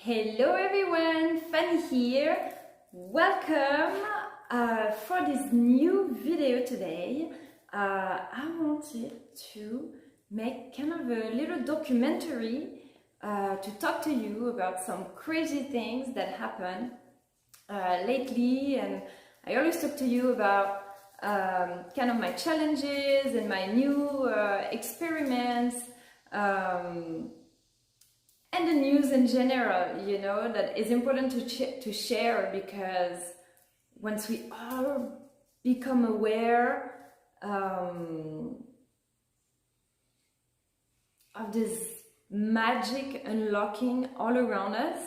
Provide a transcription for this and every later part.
Hello everyone, Fanny here. Welcome for this new video today. I wanted to make kind of a little documentary to talk to you about some crazy things that happen lately, and I always talk to you about kind of my challenges and my new experiments. And the news in general, you know, that is important to share, because once we all become aware of this magic unlocking all around us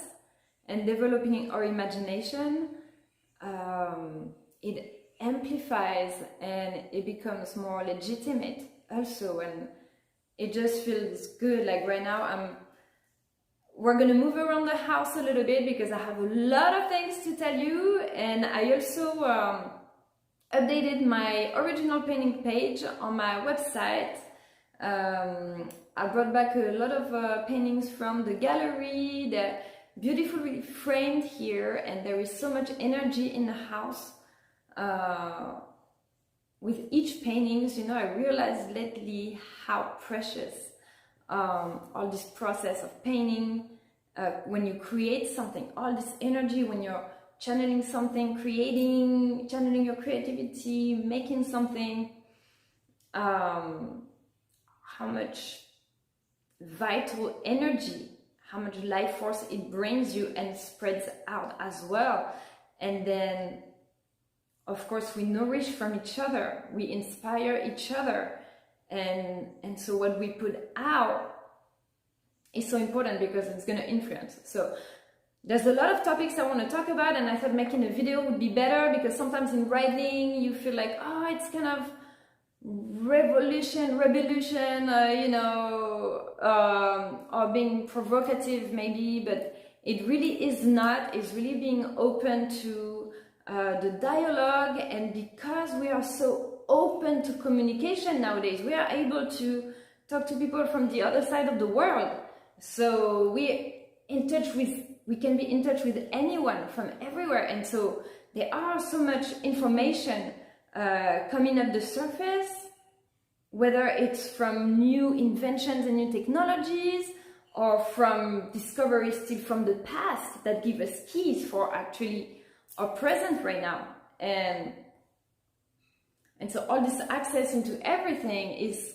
and developing our imagination, it amplifies and it becomes more legitimate also, and it just feels good. Like right now we're gonna move around the house a little bit because I have a lot of things to tell you, and I also updated my original painting page on my website. I brought back a lot of paintings from the gallery. They're beautifully framed here, and there is so much energy in the house. With each paintings, you know, I realized lately how precious all this process of painting, when you create something, all this energy, when you're channeling something, channeling your creativity, making something, how much vital energy, how much life force it brings you and spreads out as well. And then, of course, we nourish from each other, we inspire each other. And so what we put out is so important because it's going to influence. So there's a lot of topics I want to talk about, and I thought making a video would be better, because sometimes in writing you feel like, oh, it's kind of revolution, you know, or being provocative maybe, but it really is not. It's really being open to the dialogue, and because we are so open to communication nowadays, we are able to talk to people from the other side of the world. So we can be in touch with anyone from everywhere, and so there are so much information coming up the surface, whether it's from new inventions and new technologies, or from discoveries still from the past that give us keys for actually our present right now. And so all this access into everything is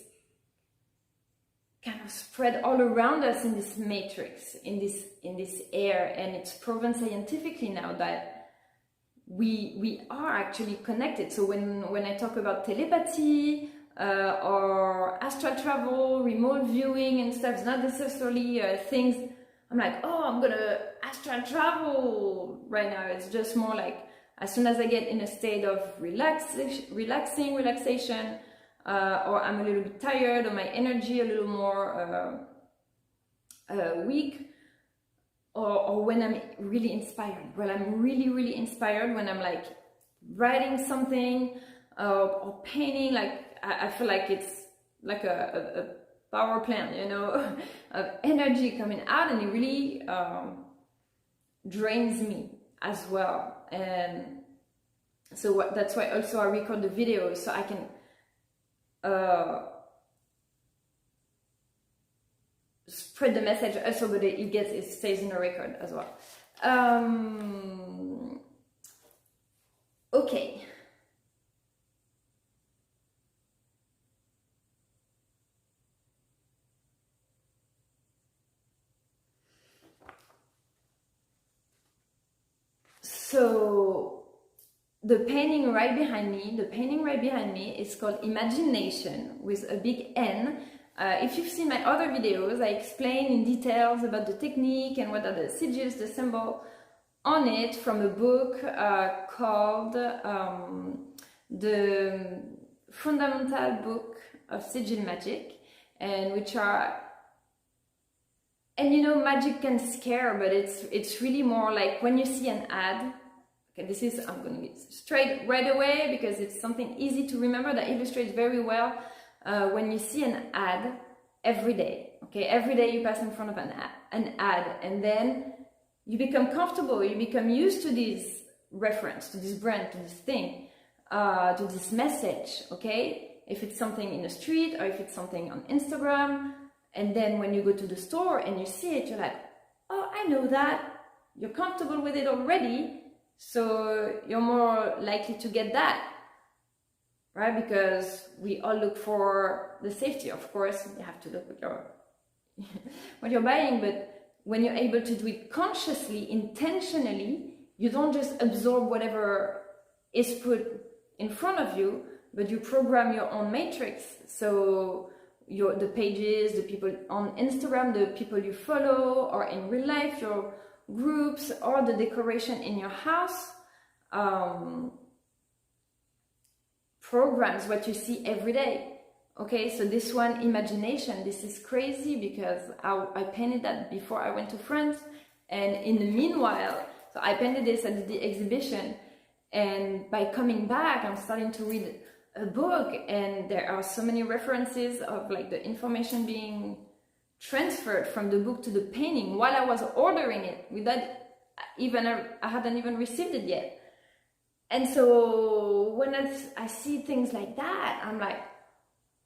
kind of spread all around us in this matrix, in this air, and it's proven scientifically now that we are actually connected. So when I talk about telepathy or astral travel, remote viewing and stuff, it's not necessarily things I'm like, oh, I'm gonna astral travel right now. It's just more like, as soon as I get in a state of relaxation, or I'm a little bit tired, or my energy a little more weak, or when I'm really inspired. Well, I'm really inspired when I'm like writing something or painting. Like I feel like it's like a power plant, you know, of energy coming out, and it really drains me as well. And so that's why also I record the videos, so I can spread the message also, but it stays in the record as well. Okay. So the painting right behind me is called Imagination, with a big N. If you've seen my other videos, I explain in details about the technique and what are the sigils, the symbol on it, from a book called The Fundamental Book of Sigil Magic, and you know, magic can scare, but it's really more like when you see an ad. Okay, I'm going to get straight right away because it's something easy to remember that illustrates very well when you see an ad every day. Okay, every day you pass in front of an ad, and then you become comfortable, you become used to this reference, to this brand, to this thing, to this message, okay? If it's something in the street or if it's something on Instagram, and then when you go to the store and you see it, you're like, oh, I know that. You're comfortable with it already, so you're more likely to get that, right? Because we all look for the safety, of course. You have to look at your what you're buying, but when you're able to do it consciously, intentionally, you don't just absorb whatever is put in front of you, but you program your own matrix. So the pages, the people on Instagram, the people you follow, or in real life, your groups, or the decoration in your house, programs what you see every day. Okay, so this one, imagination, this is crazy because I painted that before I went to France, and in the meanwhile, so I painted this at the exhibition, and by coming back, I'm starting to read a book, and there are so many references of like the information being transferred from the book to the painting while I was ordering it, without even I hadn't even received it yet. And so when I see things like that, I'm like,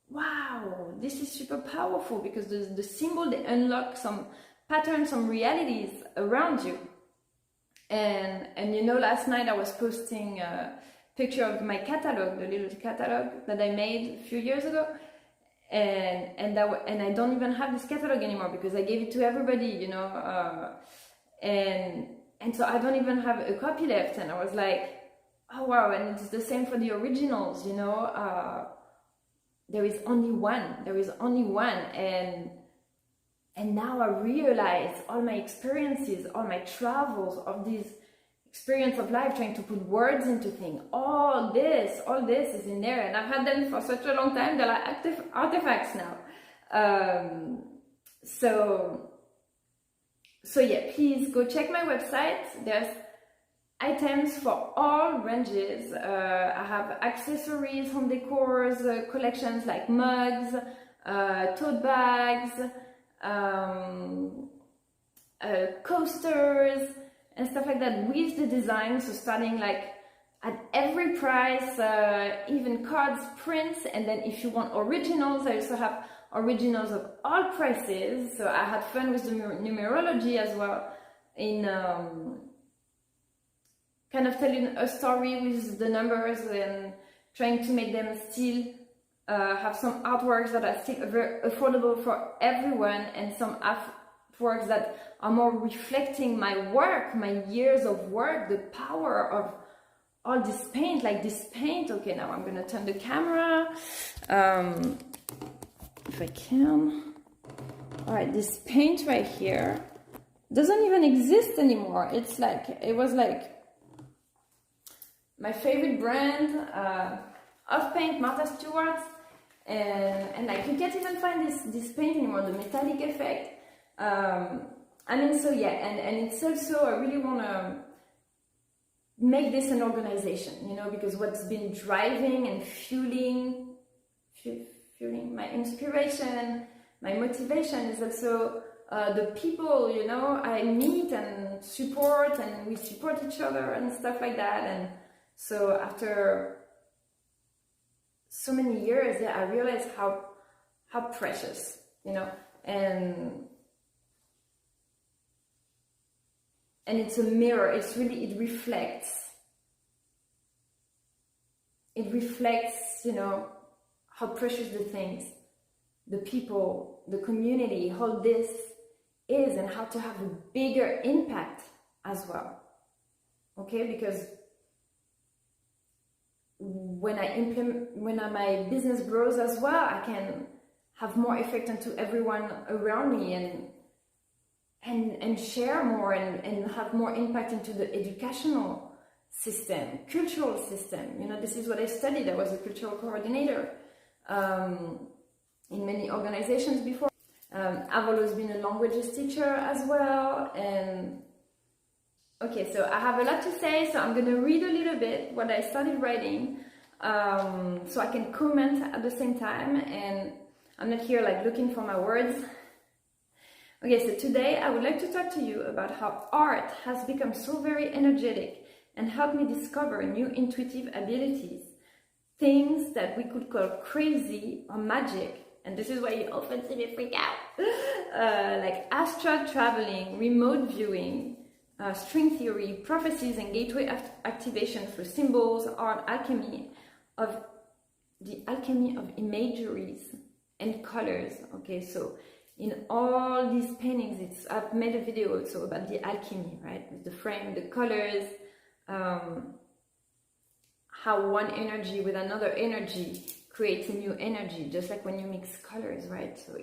wow, this is super powerful, because the symbol, they unlock some patterns, some realities around you. And you know, last night I was posting a picture of my catalog, the little catalog that I made a few years ago, and I don't even have this catalog anymore because I gave it to everybody, you know, and so I don't even have a copy left. And I was like, oh wow, and it's the same for the originals, you know. There is only one, and now I realize all my experiences, all my travels, of this experience of life, trying to put words into things, all this is in there, and I've had them for such a long time. They're like active artifacts now. So yeah, please go check my website. There's items for all ranges. I have accessories, home decors, collections like mugs, tote bags, coasters, and stuff like that with the design. So starting like at every price, even cards, prints, and then if you want originals, I also have originals of all prices. So I had fun with the numerology as well, in kind of telling a story with the numbers and trying to make them still have some artworks that are still very affordable for everyone, and some artworks that are more reflecting my work, my years of work, the power of all this paint. Like this paint, okay, now I'm gonna turn the camera, if I can. All right, this paint right here doesn't even exist anymore. It's like, it was like my favorite brand of paint, Martha Stewart, and like you can't even find this paint anymore, the metallic effect. I mean, so yeah, and it's also, I really want to make this an organization, you know, because what's been driving and fueling my inspiration, my motivation is also the people, you know, I meet and support, and we support each other and stuff like that. And so after so many years, yeah, I realized how precious, you know, and it's a mirror. It's really, it reflects, you know, how precious the things, the people, the community, how this is, and how to have a bigger impact as well. Okay, because when my business grows as well, I can have more effect onto everyone around me, and share more, and have more impact into the educational system, cultural system. You know, this is what I studied. I was a cultural coordinator in many organizations before. I've always been a languages teacher as well. And okay, so I have a lot to say, so I'm going to read a little bit what I started writing, so I can comment at the same time. And I'm not here like looking for my words, Okay, so today I would like to talk to you about how art has become so very energetic and helped me discover new intuitive abilities, things that we could call crazy or magic, and this is why you often see me freak out, like astral traveling, remote viewing, string theory, prophecies, and gateway activation through symbols, art, alchemy of the alchemy of imageries and colors. Okay, so in all these paintings, I've made a video also about the alchemy, right? With the frame, the colors, how one energy with another energy creates a new energy, just like when you mix colors, right? So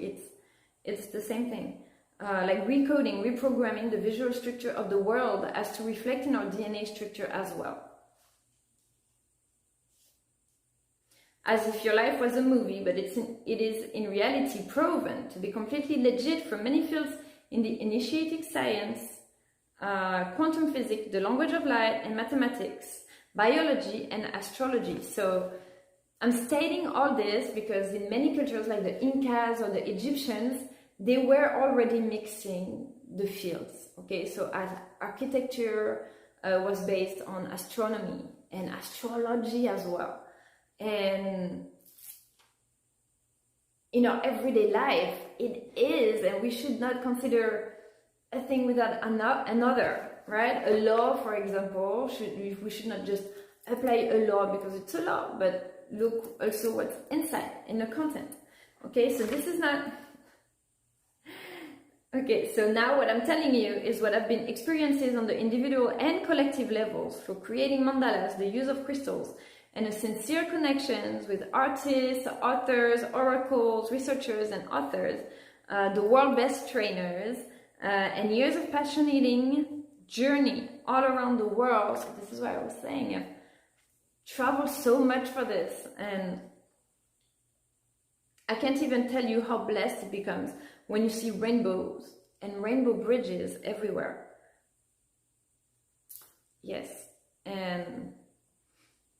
it's the same thing. Like recoding, reprogramming the visual structure of the world as to reflect in our DNA structure as well. As if your life was a movie, but it is in reality proven to be completely legit from many fields in the initiatic science, quantum physics, the language of light, and mathematics, biology, and astrology. So I'm stating all this because in many cultures like the Incas or the Egyptians, they were already mixing the fields. Okay, so as architecture was based on astronomy and astrology as well. And in our everyday life, it is, and we should not consider a thing without another, right? A law, for example, we should not just apply a law because it's a law, but look also what's inside in the content. Okay, so this is not... Okay, so now what I'm telling you is what I've been experiencing on the individual and collective levels through creating mandalas, the use of crystals, and a sincere connections with artists, authors, oracles, researchers, and authors, the world best trainers, and years of passionating journey all around the world. So this is why I was saying I've traveled so much for this, and I can't even tell you how blessed it becomes when you see rainbows and rainbow bridges everywhere. Yes,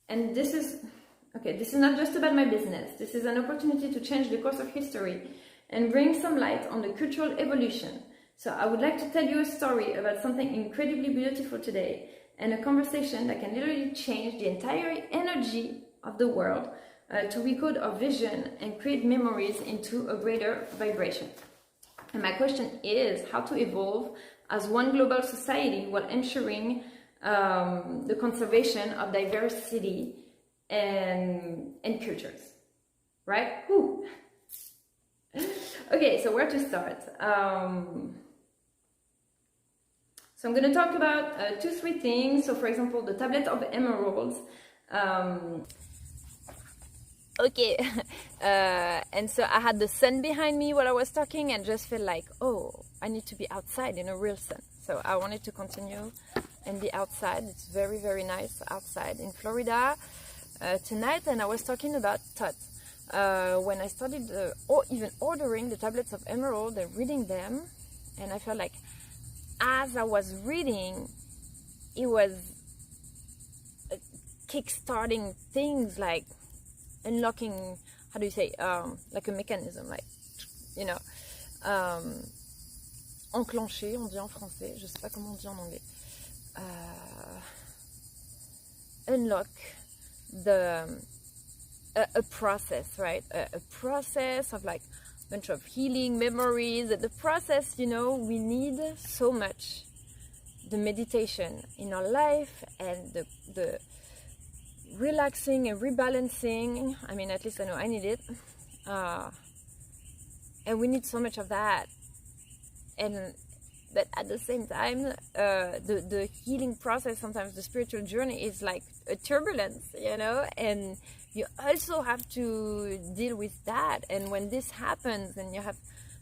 and this is not just about my business. This is an opportunity to change the course of history and bring some light on the cultural evolution. So I would like to tell you a story about something incredibly beautiful today, and a conversation that can literally change the entire energy of the world, to recode our vision and create memories into a greater vibration. And my question is how to evolve as one global society while ensuring the conservation of diversity and cultures, right? Whew. Okay, so where to start? So I'm going to talk about 2-3 things. So for example, the tablet of emeralds. Okay, and so I had the sun behind me while I was talking and just felt like, oh, I need to be outside in a real sun. So I wanted to continue and be outside. It's very, very nice outside in Florida tonight. And I was talking about thoughts. When I started or even ordering the tablets of emerald and reading them, and I felt like as I was reading, it was kick-starting things like unlocking, how do you say, like a mechanism, like, you know, enclencher, on dit en français, je sais pas comment on dit en anglais, unlock a process, right, a process of like a bunch of healing memories. The process, you know, we need so much the meditation in our life and the relaxing and rebalancing. I mean, at least I know I need it, and we need so much of that. But at the same time, the healing process, sometimes the spiritual journey is like a turbulence, you know, and you also have to deal with that. And when this happens, and you have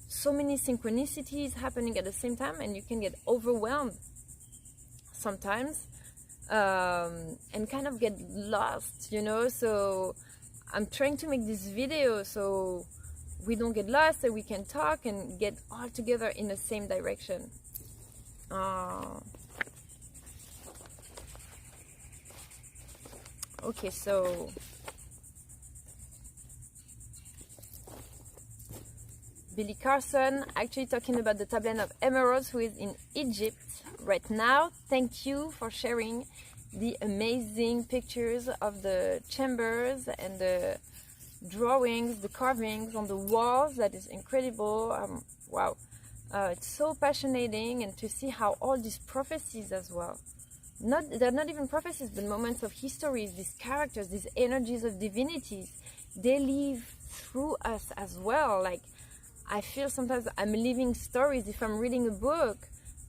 so many synchronicities happening at the same time, and you can get overwhelmed sometimes, and kind of get lost, you know. So I'm trying to make this video so we don't get lost and we can talk and get all together in the same direction. Okay, so Billy Carson, actually talking about the tablet of Emeralds, who is in Egypt right now. Thank you for sharing the amazing pictures of the chambers and the drawings, the carvings on the walls. That is incredible. Wow. It's so fascinating, and to see how all these prophecies as well, they're not even prophecies, but moments of histories, these characters, these energies of divinities, they live through us as well. Like, I feel sometimes I'm living stories. If I'm reading a book,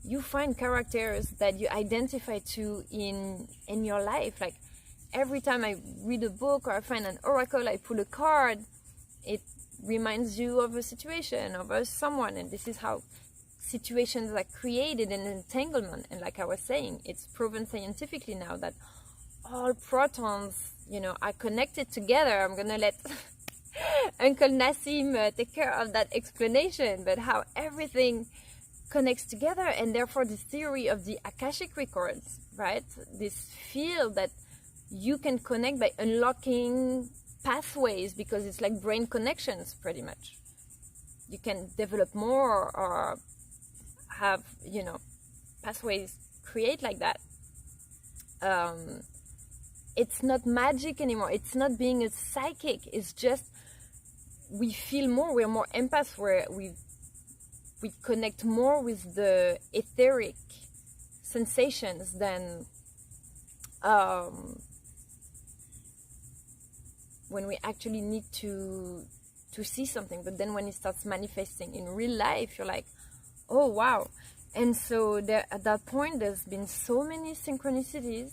you find characters that you identify to in your life. Like, every time I read a book or I find an oracle, I pull a card, it reminds you of a situation, of someone, and this is how situations are created in entanglement. And like I was saying, it's proven scientifically now that all protons, are connected together. I'm gonna let Uncle Nassim take care of that explanation, but how everything connects together, and therefore the theory of the Akashic records, right? This field that you can connect by unlocking pathways, because it's like brain connections pretty much. You can develop more or have, pathways create like that. It's not magic anymore. It's not being a psychic. It's just we feel more. We're more empaths. We connect more with the etheric sensations than when we actually need to see something. But then when it starts manifesting in real life, you're like, oh wow. And so at that point, there's been so many synchronicities.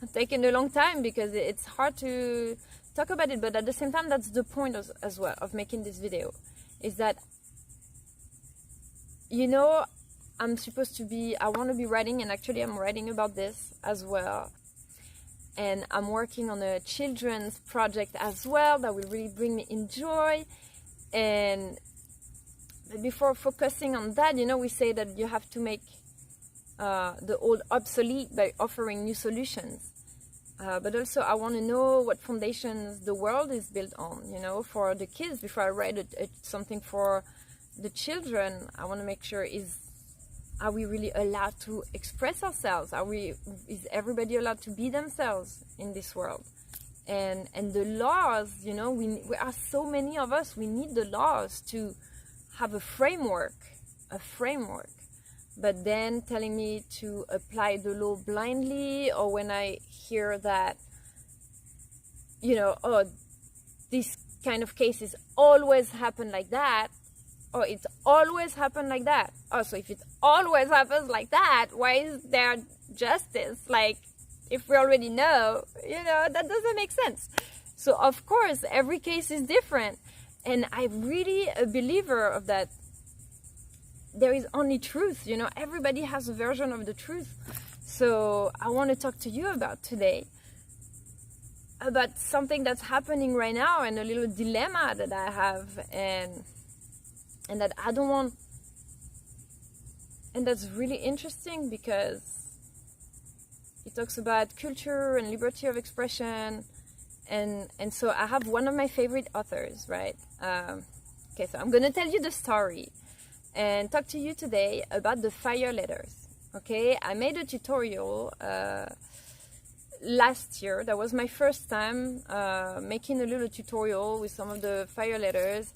It's taken a long time because it's hard to talk about it, but at the same time, that's the point as well of making this video, is that, I want to be writing, and actually I'm writing about this as well. And I'm working on a children's project as well that will really bring me in joy. And before focusing on that, we say that you have to make the old obsolete by offering new solutions. But also I want to know what foundations the world is built on, for the kids. Before I write something for the children, I want to make sure, are we really allowed to express ourselves? Is everybody allowed to be themselves in this world? And the laws, we are so many of us, we need the laws to have a framework. But then telling me to apply the law blindly, or when I hear that, this kind of cases always happen like that, or it's always happened like that. Oh, so if it always happens like that, why is there justice? Like, if we already know, that doesn't make sense. So of course, every case is different. And I'm really a believer of that. There is only truth, everybody has a version of the truth. So I want to talk to you about today, about something that's happening right now, and a little dilemma that I have, and that I don't want. And that's really interesting because it talks about culture and liberty of expression. And so I have one of my favorite authors, right? Okay, so I'm going to tell you the story and talk to you today about the fire letters. Okay, I made a tutorial last year. That was my first time making a little tutorial with some of the fire letters.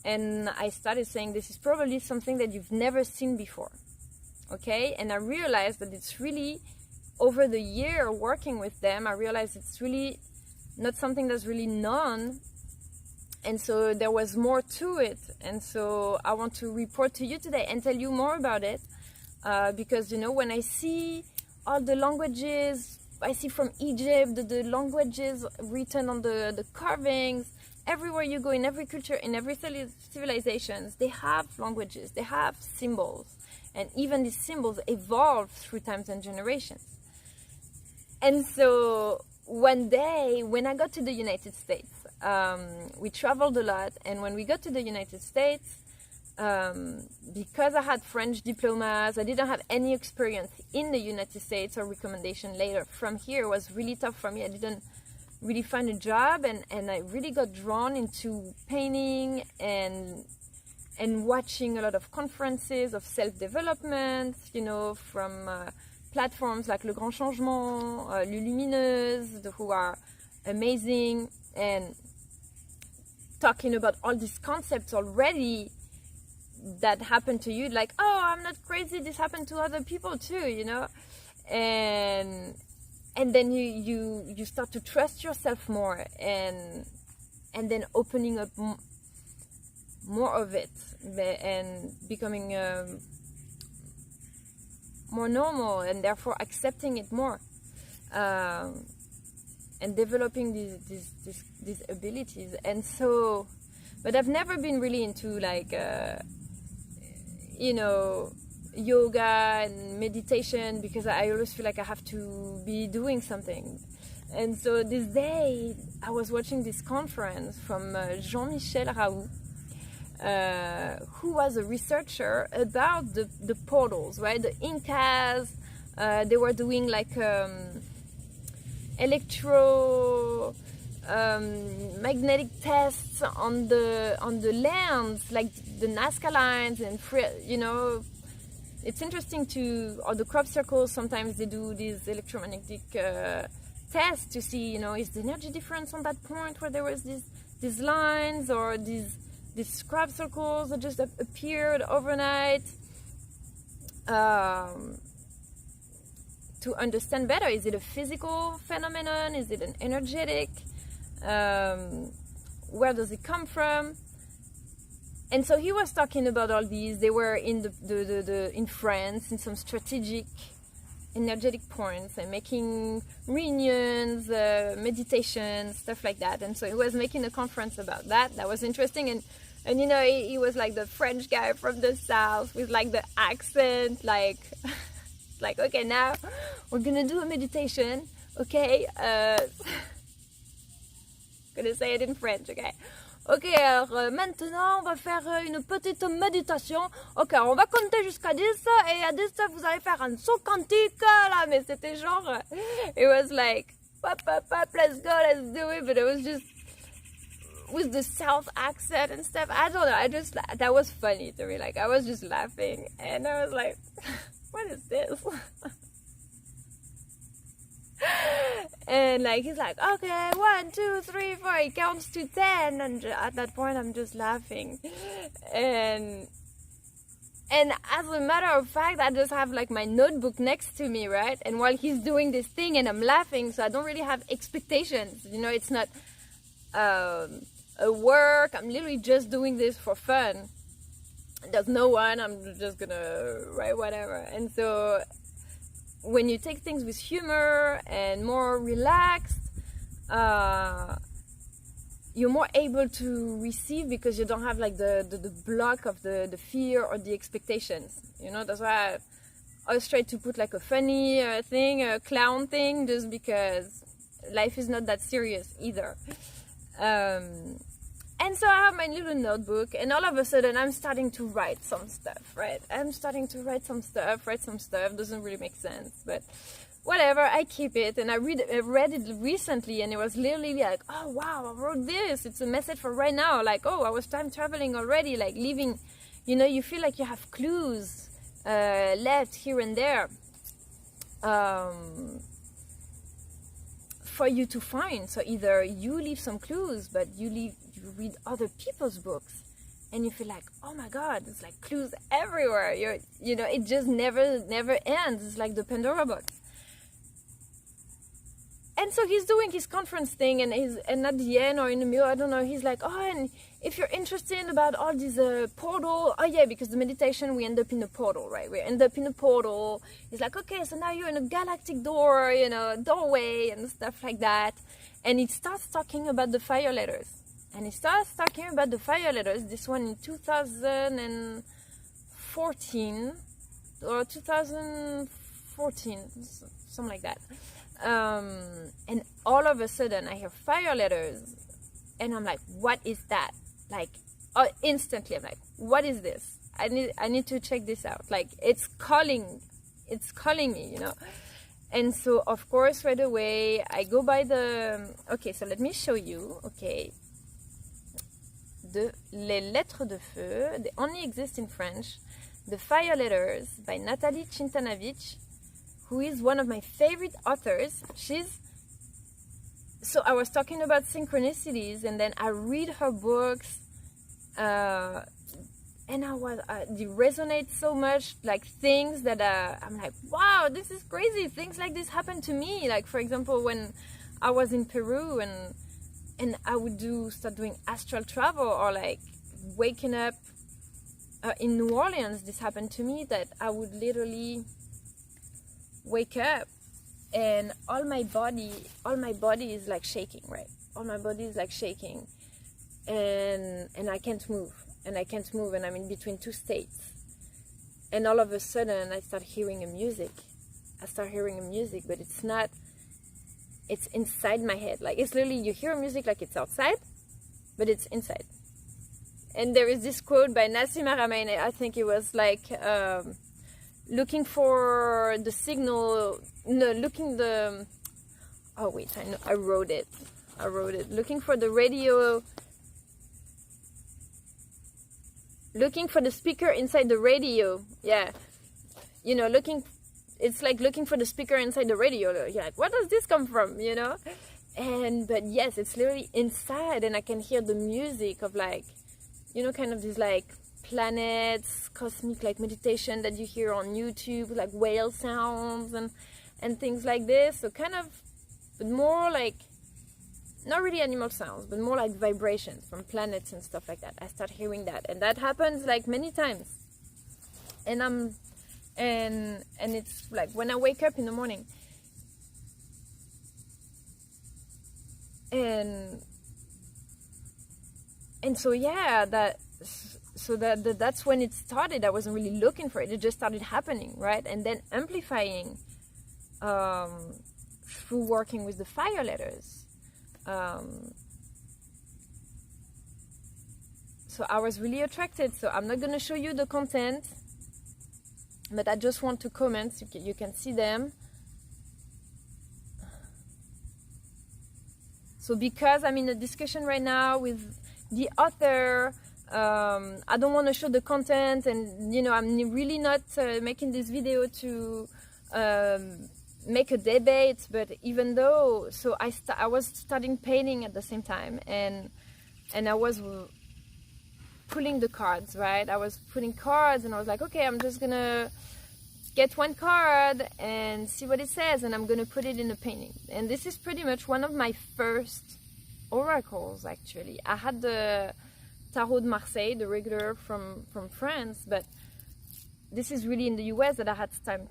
And I started saying this is probably something that you've never seen before. Okay, and I realized that it's really, over the year working with them, I realized it's really not something that's really known. And so there was more to it. And so I want to report to you today and tell you more about it. Because, when I see all the languages, I see from Egypt, the languages written on the carvings, everywhere you go, in every culture, in every civilizations, they have languages, they have symbols. And even these symbols evolve through times and generations. And so one day, when I got to the United States, we traveled a lot. And when we got to the United States, because I had French diplomas, I didn't have any experience in the United States or recommendation later from here. It was really tough for me. I didn't really find a job, and I really got drawn into painting and watching a lot of conferences of self-development, you know, from platforms like Le Grand Changement, Lumineuse, who are amazing, and talking about all these concepts already that happened to you, like, oh, I'm not crazy, this happened to other people too, you know. And then you start to trust yourself more, and then opening up more of it, and becoming more normal, and therefore accepting it more, and developing these abilities. And so, but I've never been really into like you know, yoga and meditation, because I always feel like I have to be doing something. And so this day I was watching this conference from Jean-Michel Raoult, who was a researcher about the portals, right? The Incas, they were doing like magnetic tests on the lands, like the Nazca lines, and you know, it's interesting or the crop circles, sometimes they do these electromagnetic tests to see, you know, is the energy difference on that point where there was these lines, or these crop circles that just appeared overnight, to understand better, is it a physical phenomenon, is it an energetic, where does it come from? And so he was talking about all these. They were in in France, in some strategic energetic points, and making reunions, meditation, stuff like that. And so he was making a conference about that. That was interesting. And you know, he was like the French guy from the south with like the accent, like like, okay, now we're gonna do a meditation, okay, gonna say it in French, okay. Ok, alors maintenant on va faire une petite méditation. Ok, on va compter jusqu'à 10, et à 10 vous allez faire un saut quantique là. Mais c'était genre, it was like, pop, let's go, let's do it. But it was just with the South accent and stuff. I don't know, that was funny to me. Like, I was just laughing, and I was like, what is this? And like, he's like, okay, 1, 2, 3, 4, he counts to 10, and at that point I'm just laughing. And as a matter of fact, I just have like my notebook next to me, right? And while he's doing this thing and I'm laughing, so I don't really have expectations, you know. It's not a work. I'm literally just doing this for fun. There's no one, I'm just gonna write whatever. And so when you take things with humor and more relaxed, you're more able to receive, because you don't have like the block of the fear or the expectations, you know. That's why I always try to put like a funny thing, a clown thing, just because life is not that serious either. And so I have my little notebook, and all of a sudden I'm starting to write some stuff, right? Write some stuff, doesn't really make sense, but whatever, I keep it. And I read it recently, and it was literally like, oh wow, I wrote this, it's a message for right now, like, oh, I was time traveling already, like leaving, you know, you feel like you have clues left here and there for you to find. So either you leave some clues, but you read other people's books, and you feel like, oh my god, it's like clues everywhere. You know, it just never ends. It's like the Pandora box. And so he's doing his conference thing, and at the end or in the middle, I don't know, he's like, oh, and if you're interested about all these portal, oh yeah, because the meditation, we end up in a portal, right? We end up in a portal. He's like, okay, so now you're in a galactic door, you know, doorway and stuff like that. And he starts talking about the fire letters. This one in 2014 or 2014, something like that. And all of a sudden I hear fire letters, and I'm like, what is that? Like, instantly I'm like, what is this? I need to check this out. Like, it's calling me, you know. And so, of course, right away, I go by the... Okay, so let me show you. Okay. Les lettres de feu, they only exist in French. The Fire Letters by Natalie Chintanavich, who is one of my favorite authors. So I was talking about synchronicities, and then I read her books, and they resonate so much, like things that I'm like, wow, this is crazy. Things like this happen to me. Like, for example, when I was in Peru and I would start doing astral travel, or like waking up in New Orleans. This happened to me, that I would literally wake up and all my body is like shaking, right? All my body is like shaking, and I can't move, and I'm in between two states. And all of a sudden I start hearing a music, but it's not, it's inside my head. Like, it's literally, you hear music like it's outside, but it's inside. And there is this quote by Nassim Haramein, I think it was like, looking for the signal, oh wait, I know, I wrote it, looking for the radio, looking for the speaker inside the radio. Yeah, you know, it's like looking for the speaker inside the radio. You're like, where does this come from, you know? But yes, it's literally inside, and I can hear the music of, like, you know, kind of these like planets, cosmic like meditation that you hear on YouTube, like whale sounds and things like this. So kind of, but more like, not really animal sounds, but more like vibrations from planets and stuff like that. I start hearing that, and that happens like many times. And it's like when I wake up in the morning, and so yeah, that's when it started. I wasn't really looking for it. It just started happening, right? And then amplifying through working with the fire letters. So I was really attracted. So I'm not going to show you the content, but I just want to comment. You can see them. So because I'm in a discussion right now with the author, I don't want to show the content, and you know, I'm really not making this video to make a debate. But even though, so I was studying painting at the same time, and I was pulling the cards, right? I was putting cards, and I was like, okay, I'm just gonna get one card and see what it says, and I'm gonna put it in a painting. And this is pretty much one of my first oracles, actually. I had the Tarot de Marseille, the regular from France, but this is really in the US that I had time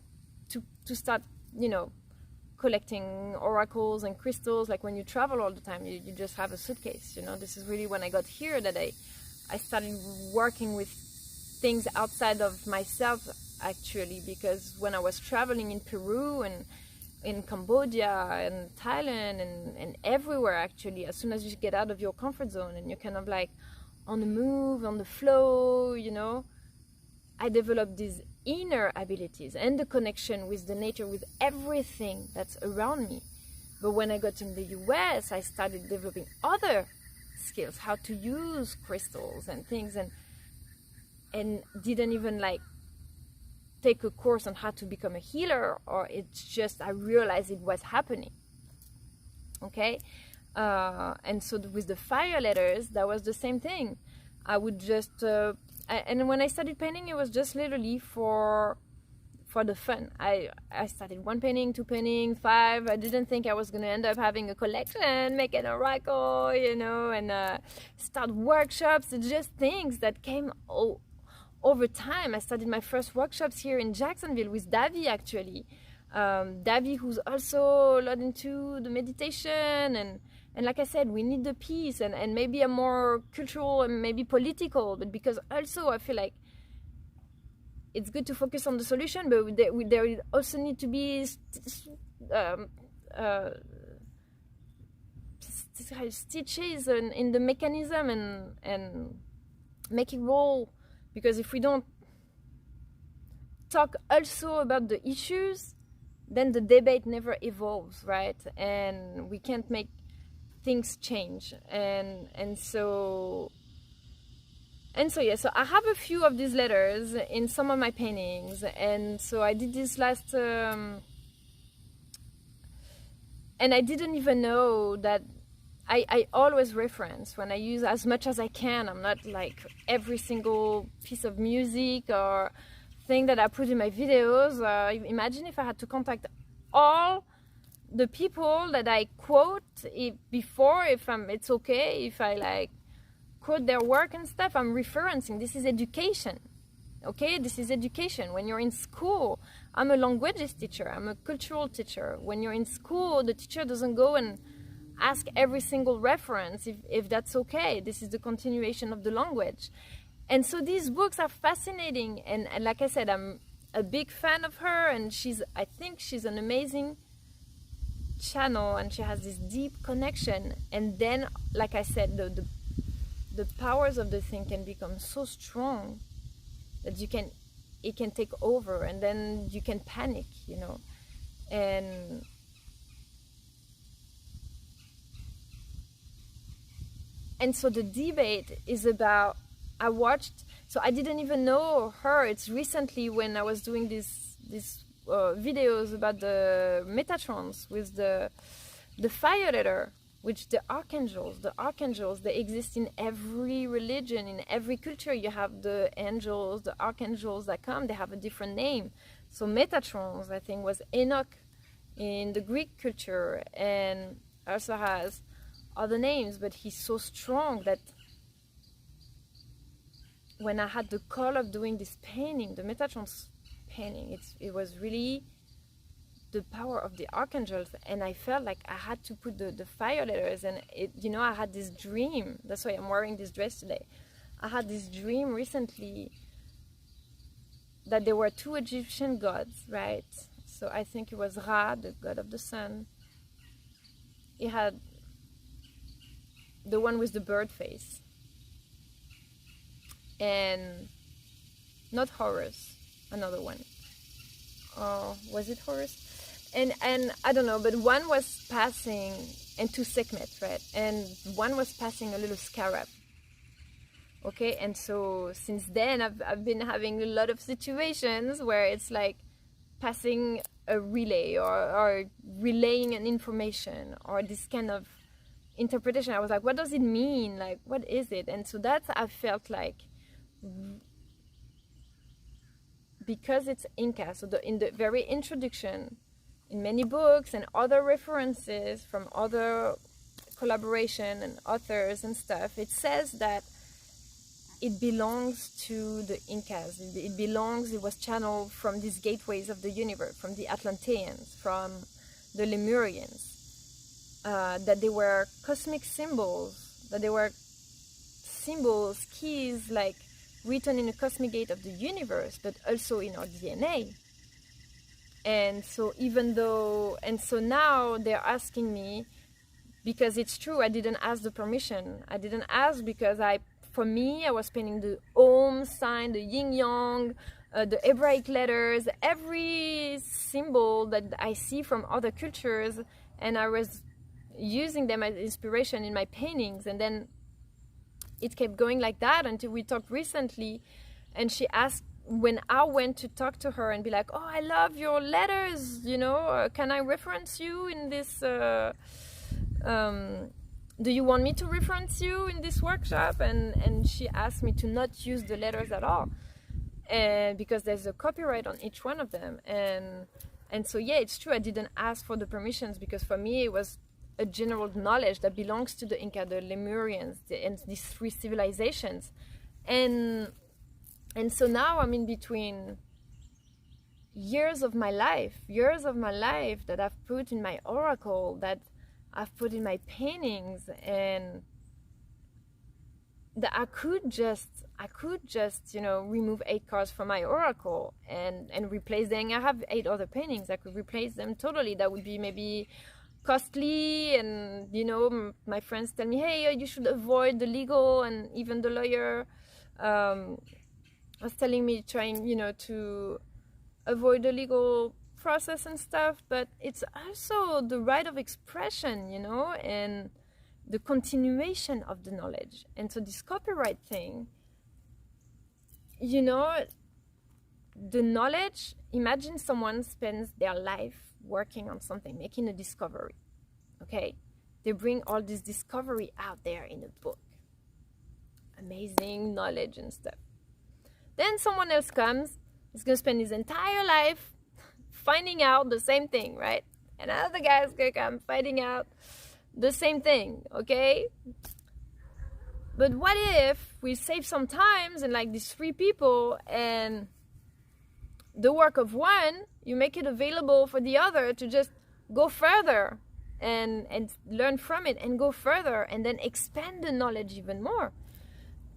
to start, you know, collecting oracles and crystals. Like when you travel all the time, you just have a suitcase, you know. This is really when I got here that I started working with things outside of myself, actually, because when I was traveling in Peru and in Cambodia and Thailand and everywhere, actually, as soon as you get out of your comfort zone and you're kind of like on the move, on the flow, you know, I developed these inner abilities and the connection with the nature, with everything that's around me. But when I got in the US, I started developing other skills, how to use crystals and things, and didn't even like take a course on how to become a healer, or it's just I realized it was happening. Okay, and so with the fire letters, that was the same thing. I would just and when I started painting, it was just literally for the fun. I started 1 painting, 2 painting, 5. I didn't think I was gonna end up having a collection, make an oracle, you know, and start workshops. It's just things that came over time. I started my first workshops here in Jacksonville with Davi, actually. Davi, who's also a lot into the meditation, and like I said, we need the peace, and maybe a more cultural and maybe political, but because also I feel like it's good to focus on the solution, but there also need to be stitches in the mechanism and make it roll. Because if we don't talk also about the issues, then the debate never evolves, right? And we can't make things change. And so yeah, so I have a few of these letters in some of my paintings, and so I did this last and I didn't even know that I always reference when I use as much as I can. I'm not like every single piece of music or thing that I put in my videos. Imagine if I had to contact all the people that I quote it's okay if I like quote their work and stuff. I'm referencing. This is education. Okay, this is education. When you're in school, I'm a languages teacher, I'm a cultural teacher. When you're in school, the teacher doesn't go and ask every single reference if that's okay. This is the continuation of the language. And so these books are fascinating. And like I said, I'm a big fan of her, and I think she's an amazing channel, and she has this deep connection. And then, like I said, the powers of the thing can become so strong that it can take over, and then you can panic, and so the debate is about, so I didn't even know her. It's recently when I was doing these videos about the Metatrons with the fire letter, which the archangels, they exist in every religion, in every culture. You have the angels, the archangels that come, they have a different name. So Metatrons, I think, was Enoch in the Greek culture, and also has other names, but he's so strong that when I had the call of doing this painting, the Metatrons painting, it was really the power of the archangels, and I felt like I had to put the fire letters. And I had this dream. That's why I'm wearing this dress today. I had this dream recently that there were two Egyptian gods, right? So I think it was Ra, the god of the sun. It had the one with the bird face, and not Horus, another one. Was it Horus? And I don't know, but one was passing, and two Sekhmet, right? And one was passing a little scarab. Okay, and so since then I've been having a lot of situations where it's like passing a relay or relaying an information or this kind of interpretation. I was like, what does it mean? Like, what is it? And so I felt like, because it's Inca, so in the very introduction, in many books and other references from other collaboration and authors and stuff, it says that it belongs to the Incas. It was channeled from these gateways of the universe, from the Atlanteans, from the Lemurians, that they were cosmic symbols, that they were symbols, keys, like written in the cosmic gate of the universe, but also in our DNA. And so now they're asking me, because it's true, I didn't ask the permission. I didn't ask because for me, I was painting the Om sign, the yin yang, the Hebraic letters, every symbol that I see from other cultures, and I was using them as inspiration in my paintings. And then it kept going like that until we talked recently, and she asked, when I went to talk to her and be like, oh, I love your letters, can I reference you in this, do you want me to reference you in this workshop? And she asked me to not use the letters at all, and because there's a copyright on each one of them. And so, yeah, it's true, I didn't ask for the permissions, because for me it was a general knowledge that belongs to the Inca, the Lemurians, and these three civilizations. And so now I'm in between years of my life that I've put in my oracle, that I've put in my paintings, and that I could just remove 8 cards from my oracle and replace them. I have 8 other paintings. I could replace them totally. That would be maybe costly, and my friends tell me, hey, you should avoid the legal, and even the lawyer was telling me, trying to avoid the legal process and stuff, but it's also the right of expression, you know, and the continuation of the knowledge. And so this copyright thing, you know, the knowledge, imagine someone spends their life working on something, making a discovery, okay? They bring all this discovery out there in a book. Amazing knowledge and stuff. Then someone else comes, is going to spend his entire life finding out the same thing, right? And another guy is going to come finding out the same thing, okay? But what if we save some times and like these 3 people, and the work of one, you make it available for the other to just go further and learn from it and go further and then expand the knowledge even more.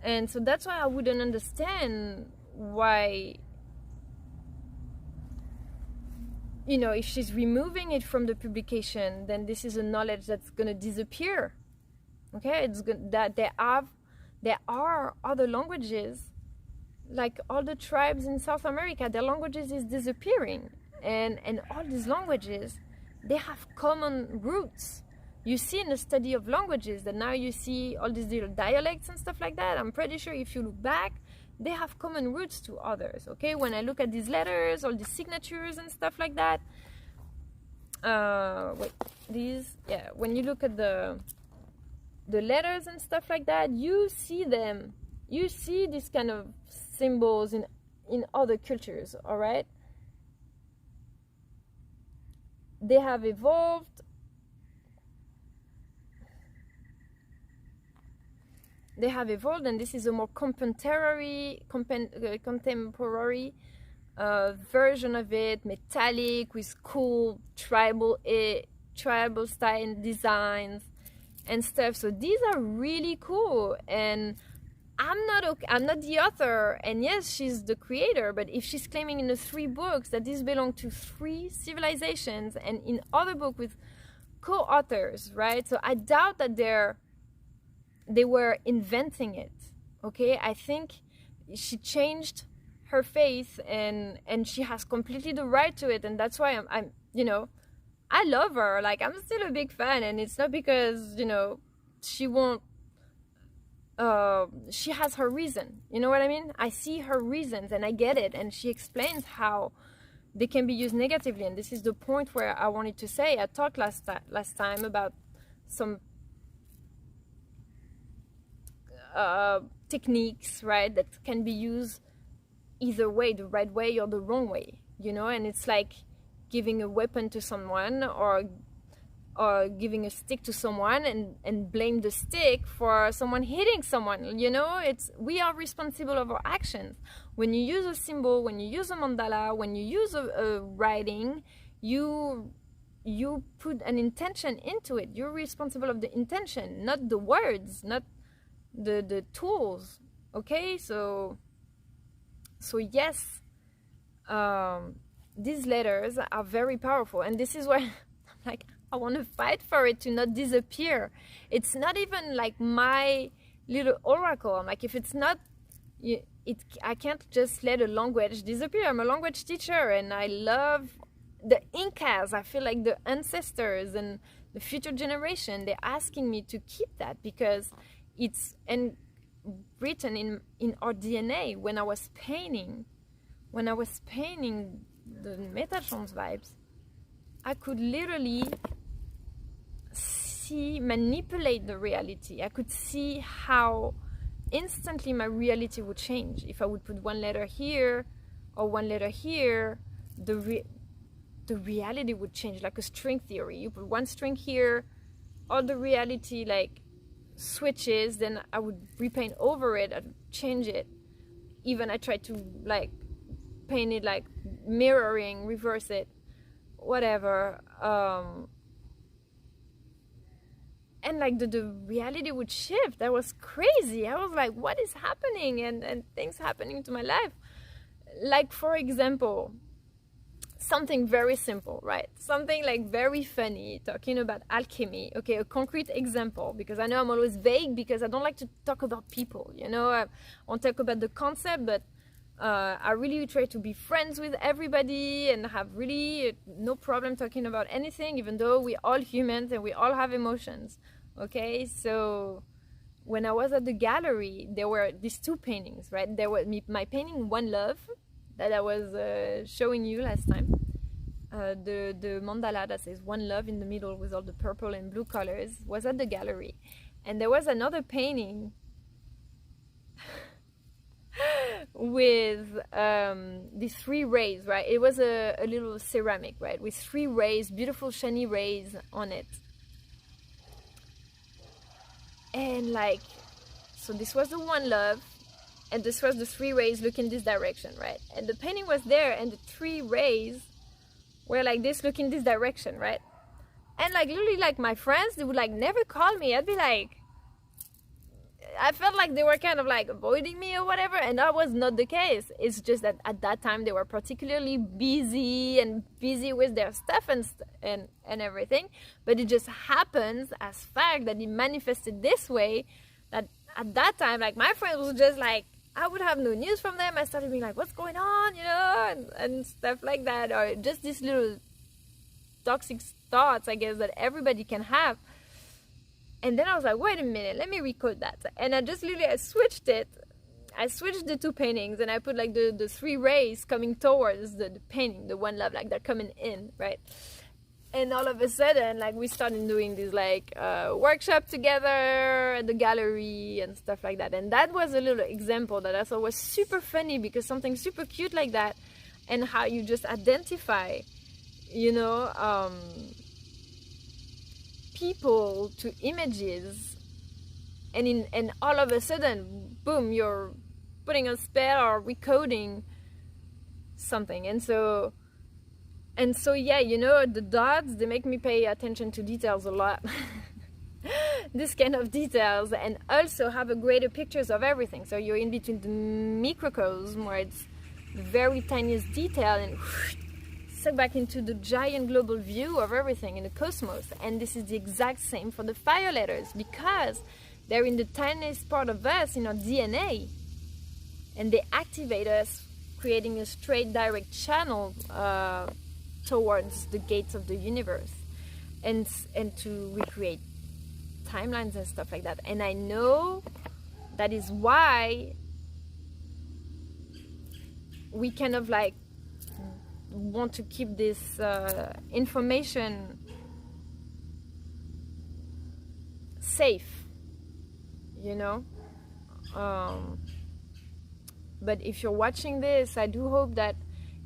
And so that's why I wouldn't understand why, you know, if she's removing it from the publication, then this is a knowledge that's going to disappear. Okay, it's good that there are other languages, like all the tribes in South America, their languages is disappearing, and all these languages, they have common roots. You see in the study of languages that now you see all these little dialects and stuff like that. I'm pretty sure if you look back, they have common roots to others. Okay, when I look at these letters, all these signatures and stuff like that, when you look at the letters and stuff like that, you see them, you see these kind of symbols in other cultures. All right, they have evolved. They have evolved, and this is a more contemporary version of it, metallic with cool tribal style designs and stuff. So these are really cool, and I'm not the author, and yes, she's the creator, but if she's claiming in the 3 books that these belong to 3 civilizations, and in other books with co-authors, right? So I doubt that they were inventing it. Okay, I think she changed her faith, and she has completely the right to it, and that's why I'm you know, I love her. Like, I'm still a big fan, and it's not because, you know, she won't she has her reason, you know what I mean? I see her reasons and I get it, and she explains how they can be used negatively, and this is the point where I wanted to say. I talked last time about some techniques, right, that can be used either way, the right way or the wrong way, you know, and it's like giving a weapon to someone or giving a stick to someone and blame the stick for someone hitting someone, you know. We are responsible of our actions. When you use a symbol, when you use a mandala, when you use a writing, you put an intention into it. You're responsible of the intention, not the words, not the tools. Okay, so yes, these letters are very powerful, and this is why I'm like, I want to fight for it to not disappear. It's not even like my little oracle. I'm like, if it's not, I can't just let a language disappear. I'm a language teacher, and I love the Incas. I feel like the ancestors and the future generation, they're asking me to keep that because it's written in our DNA. When I was painting the Metatrons vibes, I could literally manipulate the reality. I could see how instantly my reality would change. If I would put one letter here or one letter here, the reality would change, like a string theory. You put one string here, all the reality like switches, then I would repaint over it, I'd change it. Even I tried to like paint it like mirroring, reverse it, whatever. And like the reality would shift. That was crazy. I was like, what is happening? And things happening to my life. Like, for example, something very simple, right? Something like very funny, talking about alchemy. Okay, a concrete example, because I know I'm always vague because I don't like to talk about people, you know. I won't talk about the concept, but I really try to be friends with everybody and have really no problem talking about anything, even though we're all humans and we all have emotions. Okay, so when I was at the gallery, there were these two paintings, right? There was my painting One Love that I was showing you last time. The mandala that says One Love in the middle with all the purple and blue colors was at the gallery. And there was another painting with these three rays, right? It was a little ceramic, right? With three rays, beautiful shiny rays on it. And like, so this was the One Love, and this was the three rays looking this direction, right? And the painting was there, and the three rays were like this looking this direction, right? And like literally, like my friends, they would like never call me. I'd be like, I felt like they were kind of like avoiding me or whatever, and that was not the case. It's just that at that time they were particularly busy with their stuff and everything. But it just happens as fact that it manifested this way, that at that time, like my friends was just like, I would have no news from them. I started being like, what's going on, you know, and stuff like that, or just these little toxic thoughts, I guess, that everybody can have. And then I was like, wait a minute, let me recode that. And I just literally, I switched it. I switched the two paintings and I put like the three rays coming towards the painting, the One Love, like they're coming in, right? And all of a sudden, like we started doing this like workshop together at the gallery and stuff like that. And that was a little example that I thought was super funny, because something super cute like that, and how you just identify, you know, people to images, and all of a sudden, boom, you're putting a spell or recoding something. And so yeah, you know, the dots, they make me pay attention to details a lot. This kind of details, and also have a greater pictures of everything. So you're in between the microcosm, where it's the very tiniest detail, and suck back into the giant global view of everything in the cosmos. And this is the exact same for the fire letters, because they're in the tiniest part of us, in our DNA, and they activate us, creating a straight direct channel towards the gates of the universe, and to recreate timelines and stuff like that. And I know that is why we kind of like want to keep this information safe, you know. But if you're watching this, I do hope that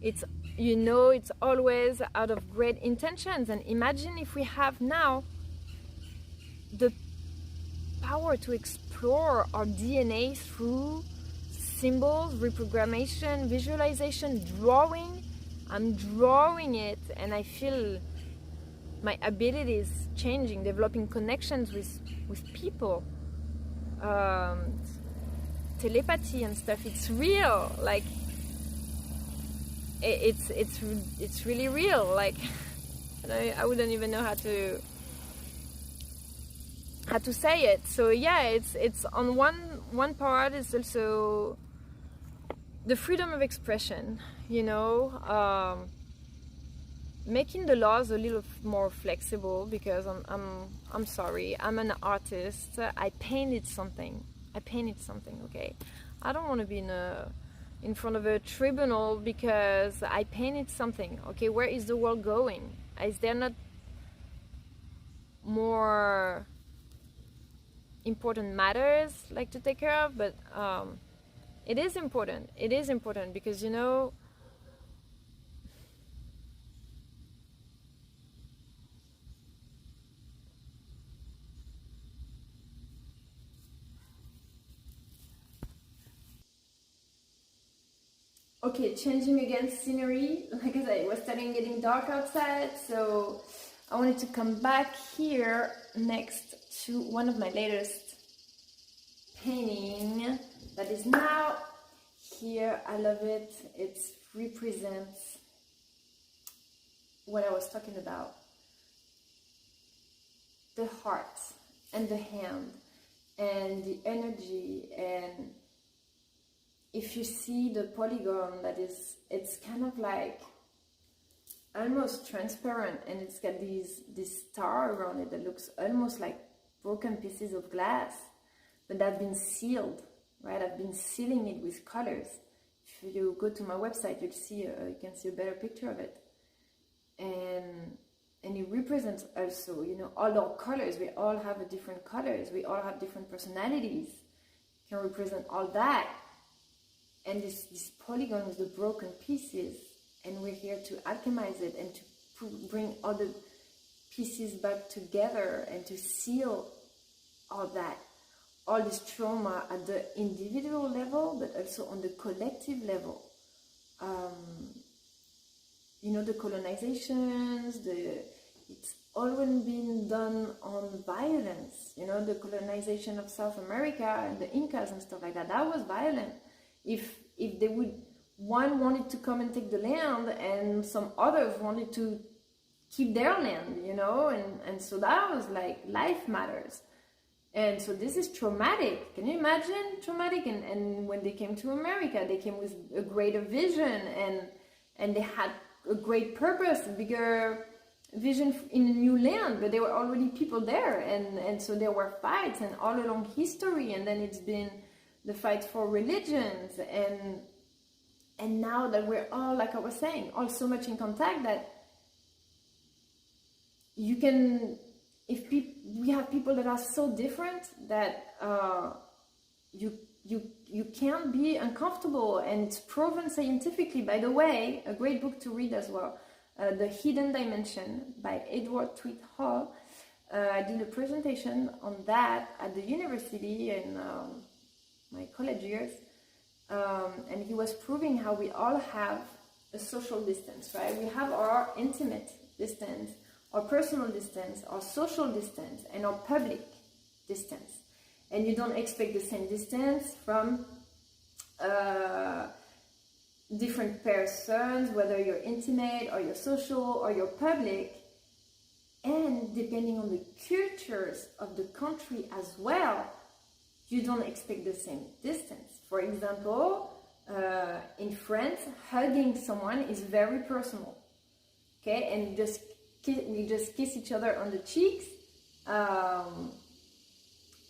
it's, you know, it's always out of great intentions. And imagine if we have now the power to explore our DNA through symbols, reprogrammation, visualization, drawing. I'm drawing it, and I feel my abilities changing, developing connections with people, telepathy and stuff. It's real, like it's really real. Like I wouldn't even know how to say it. So yeah, it's on one part is also the freedom of expression, you know, making the laws a little more flexible, because I'm sorry, I'm an artist. I painted something, okay? I don't want to be in front of a tribunal because I painted something, okay? Where is the world going? Is there not more important matters like to take care of? But it is important because, you know, okay, changing again scenery. Like I said, it was starting getting dark outside, so I wanted to come back here next to one of my latest painting that is now here. I love it. It represents what I was talking about, the heart and the hand and the energy and if you see the polygon, it's kind of like almost transparent, and it's got this star around it that looks almost like broken pieces of glass, but they've been sealed, right? I've been sealing it with colors. If you go to my website, you'll see you can see a better picture of it, and it represents also, you know, all our colors. We all have a different colors. We all have different personalities. It can represent all that, and this polygon with the broken pieces, and we're here to alchemize it and to bring all the pieces back together and to seal all that, all this trauma at the individual level, but also on the collective level. You know, the colonizations, it's always been done on violence. You know, the colonization of South America and the Incas and stuff like that, that was violent. If they would, one wanted to come and take the land, and some others wanted to keep their land, you know, and so that was like life matters. And so this is traumatic. Can you imagine? Traumatic. And when they came to America, they came with a greater vision, and they had a great purpose, a bigger vision in a new land, but there were already people there, and so there were fights and all along history, and then it's been the fight for religions, and now that we're all, like I was saying, all so much in contact that you can, we have people that are so different that you can't be uncomfortable, and it's proven scientifically. By the way, a great book to read as well, The Hidden Dimension by Edward Tweed Hall. I did a presentation on that at the university in my college years, and he was proving how we all have a social distance, right? We have our intimate distance, our personal distance, our social distance, and our public distance. And you don't expect the same distance from different persons, whether you're intimate or you're social or you're public. And depending on the cultures of the country as well, you don't expect the same distance. For example, in France, hugging someone is very personal, okay? And we just kiss each other on the cheeks,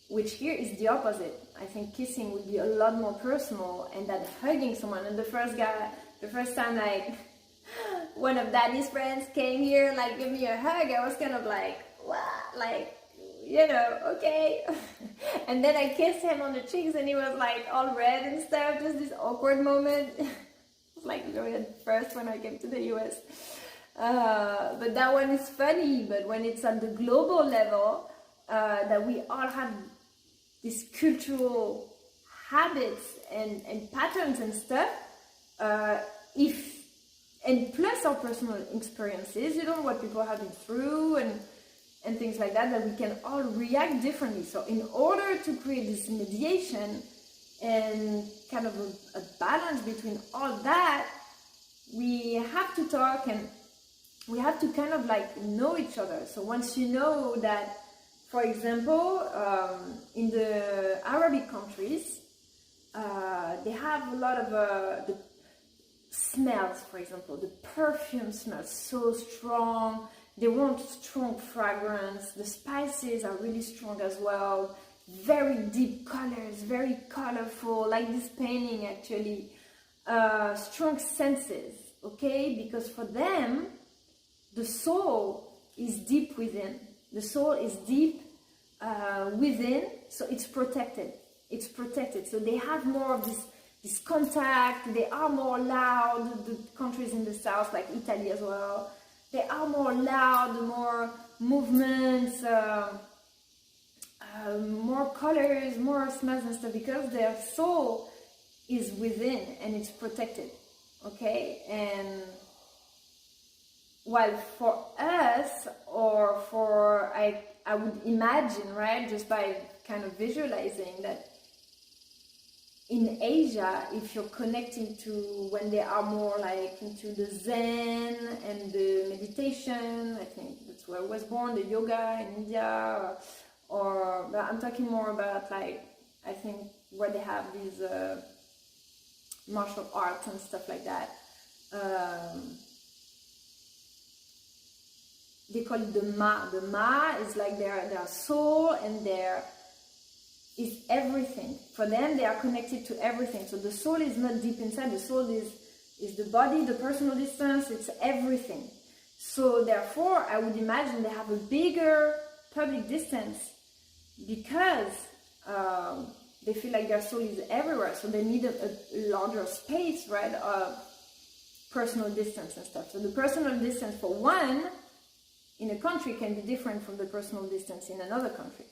which here is the opposite. I think kissing would be a lot more personal, and that hugging someone. And the first time, like, one of Daddy's friends came here, like, give me a hug, I was kind of like, what? Like, you know, okay. And then I kissed him on the cheeks, and he was like all red and stuff, just this awkward moment. It was like really at first when I came to the US. But that one is funny, but when it's on the global level, that we all have these cultural habits and patterns and stuff, and plus our personal experiences, you know, what people have been through and things like that we can all react differently. So in order to create this mediation and kind of a balance between all that, we have to talk, and we have to kind of like know each other. So once you know that, for example, in the Arabic countries, they have a lot of the smells, for example, the perfume smells so strong. They want strong fragrance. The spices are really strong as well. Very deep colors, very colorful, like this painting actually. Strong senses, okay? Because for them, the soul is deep within. The soul is deep within, so it's protected. It's protected. So they have more of this contact. They are more loud. The countries in the south, like Italy as well, they are more loud, more movements, more colors, more smells and stuff, because their soul is within and it's protected, okay? And while for us, or for, I would imagine, right, just by kind of visualizing that in Asia, if you're connecting to when they are more like into the Zen and the meditation, I think that's where I was born, the yoga in India, or I'm talking more about, like, I think where they have these martial arts and stuff like that. They call it the ma. The ma is like their soul, and their is everything. For them, they are connected to everything. So the soul is not deep inside. The soul is the body, the personal distance, it's everything. So therefore, I would imagine they have a bigger public distance because they feel like their soul is everywhere. So they need a larger space, right, of personal distance and stuff. So the personal distance for one in a country can be different from the personal distance in another country.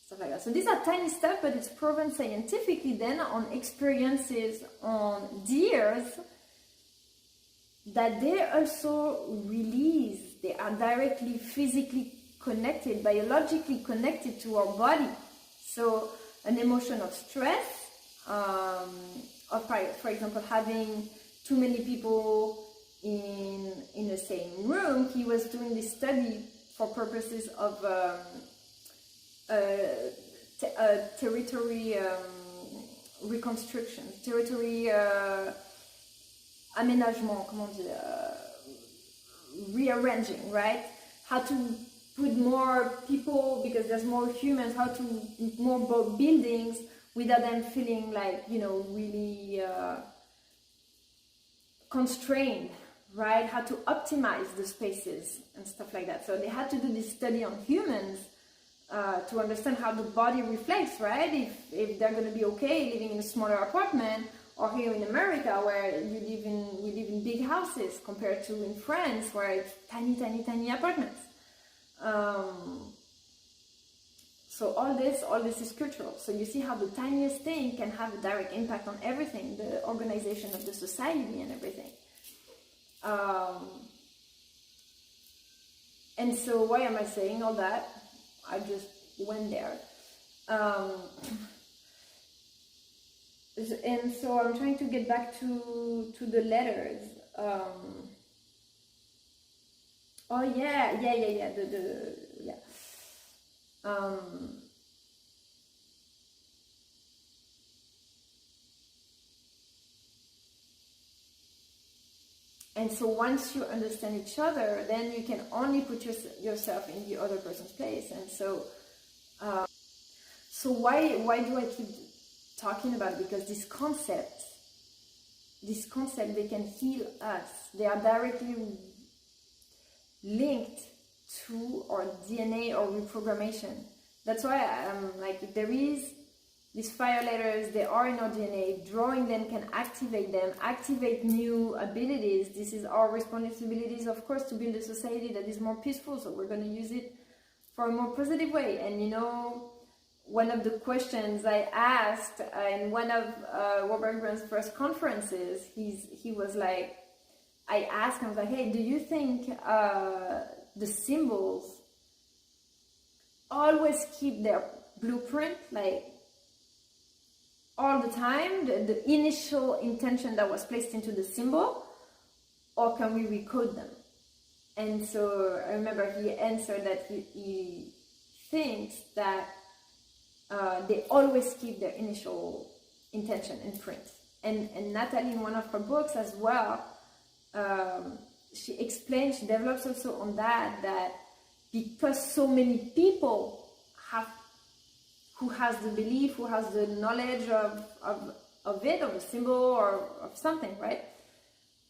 Stuff like that. So these are tiny stuff, but it's proven scientifically then on experiences on deers that they also release. They are directly physically connected, biologically connected to our body. So an emotion of stress, of, for example, having too many people in the same room. He was doing this study for purposes of territory reconstruction, territory aménagement, comment dire, rearranging, right? How to put more people, because there's more humans, how to more buildings without them feeling like, you know, really constrained, right? How to optimize the spaces and stuff like that. So they had to do this study on humans to understand how the body reflects, right? If they're going to be okay living in a smaller apartment, or here in America where we live in big houses compared to in France where it's tiny apartments. So all this is cultural. So you see how the tiniest thing can have a direct impact on everything, the organization of the society and everything. And so why am I saying all that? I just went there. And so I'm trying to get back to the letters. Oh yeah. And so once you understand each other, then you can only put yourself in the other person's place. And so, so why do I keep talking about it? Because this concept, they can heal us. They are directly linked to our DNA or reprogrammation. That's why I'm like, if there is these fire letters, they are in our DNA. Drawing them can activate them, activate new abilities. This is our responsibilities, of course, to build a society that is more peaceful. So we're going to use it for a more positive way. And you know, one of the questions I asked in one of Robert Grant's first conferences, he was like, I asked him, I was like, hey, do you think the symbols always keep their blueprint, like all the time, the initial intention that was placed into the symbol, or can we recode them? And so I remember he answered that he thinks that they always keep their initial intention in print. And Natalie, in one of her books as well, she explains, she develops also on that because so many people who has the belief, who has the knowledge of it, of a symbol or of something, right?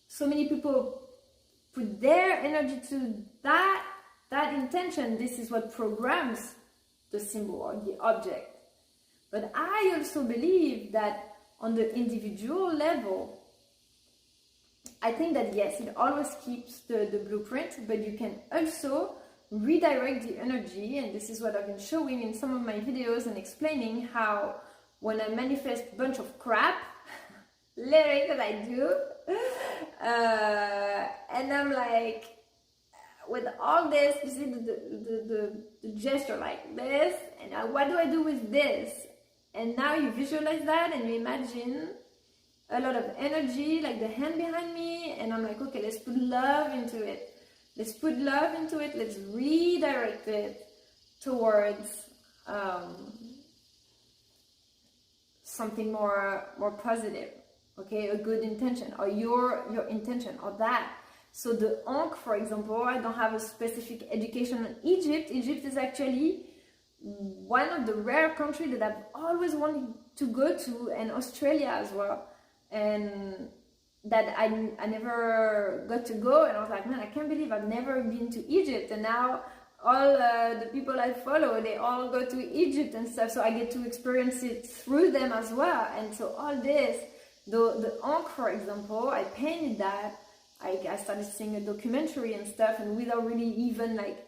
So many people put their energy to that intention. This is what programs the symbol or the object. But I also believe that on the individual level, I think that yes, it always keeps the blueprint, but you can also redirect the energy, and this is what I've been showing in some of my videos and explaining how when I manifest a bunch of crap, literally that I do, and I'm like, with all this, you see the gesture like this, and what do I do with this? And now you visualize that and you imagine a lot of energy, like the hand behind me, and I'm like, okay, let's put love into it. Let's put love into it. Let's redirect it towards something more positive. okay, a good intention, or your intention, or that. So the Ankh, for example, I don't have a specific education on Egypt. Egypt is actually one of the rare countries that I've always wanted to go to, and Australia as well, and that I never got to go. And I was like, man, I can't believe I've never been to Egypt. And now all the people I follow, they all go to Egypt and stuff, so I get to experience it through them as well. And so all this, the Ankh, for example, I painted that. I started seeing a documentary and stuff, and without really even like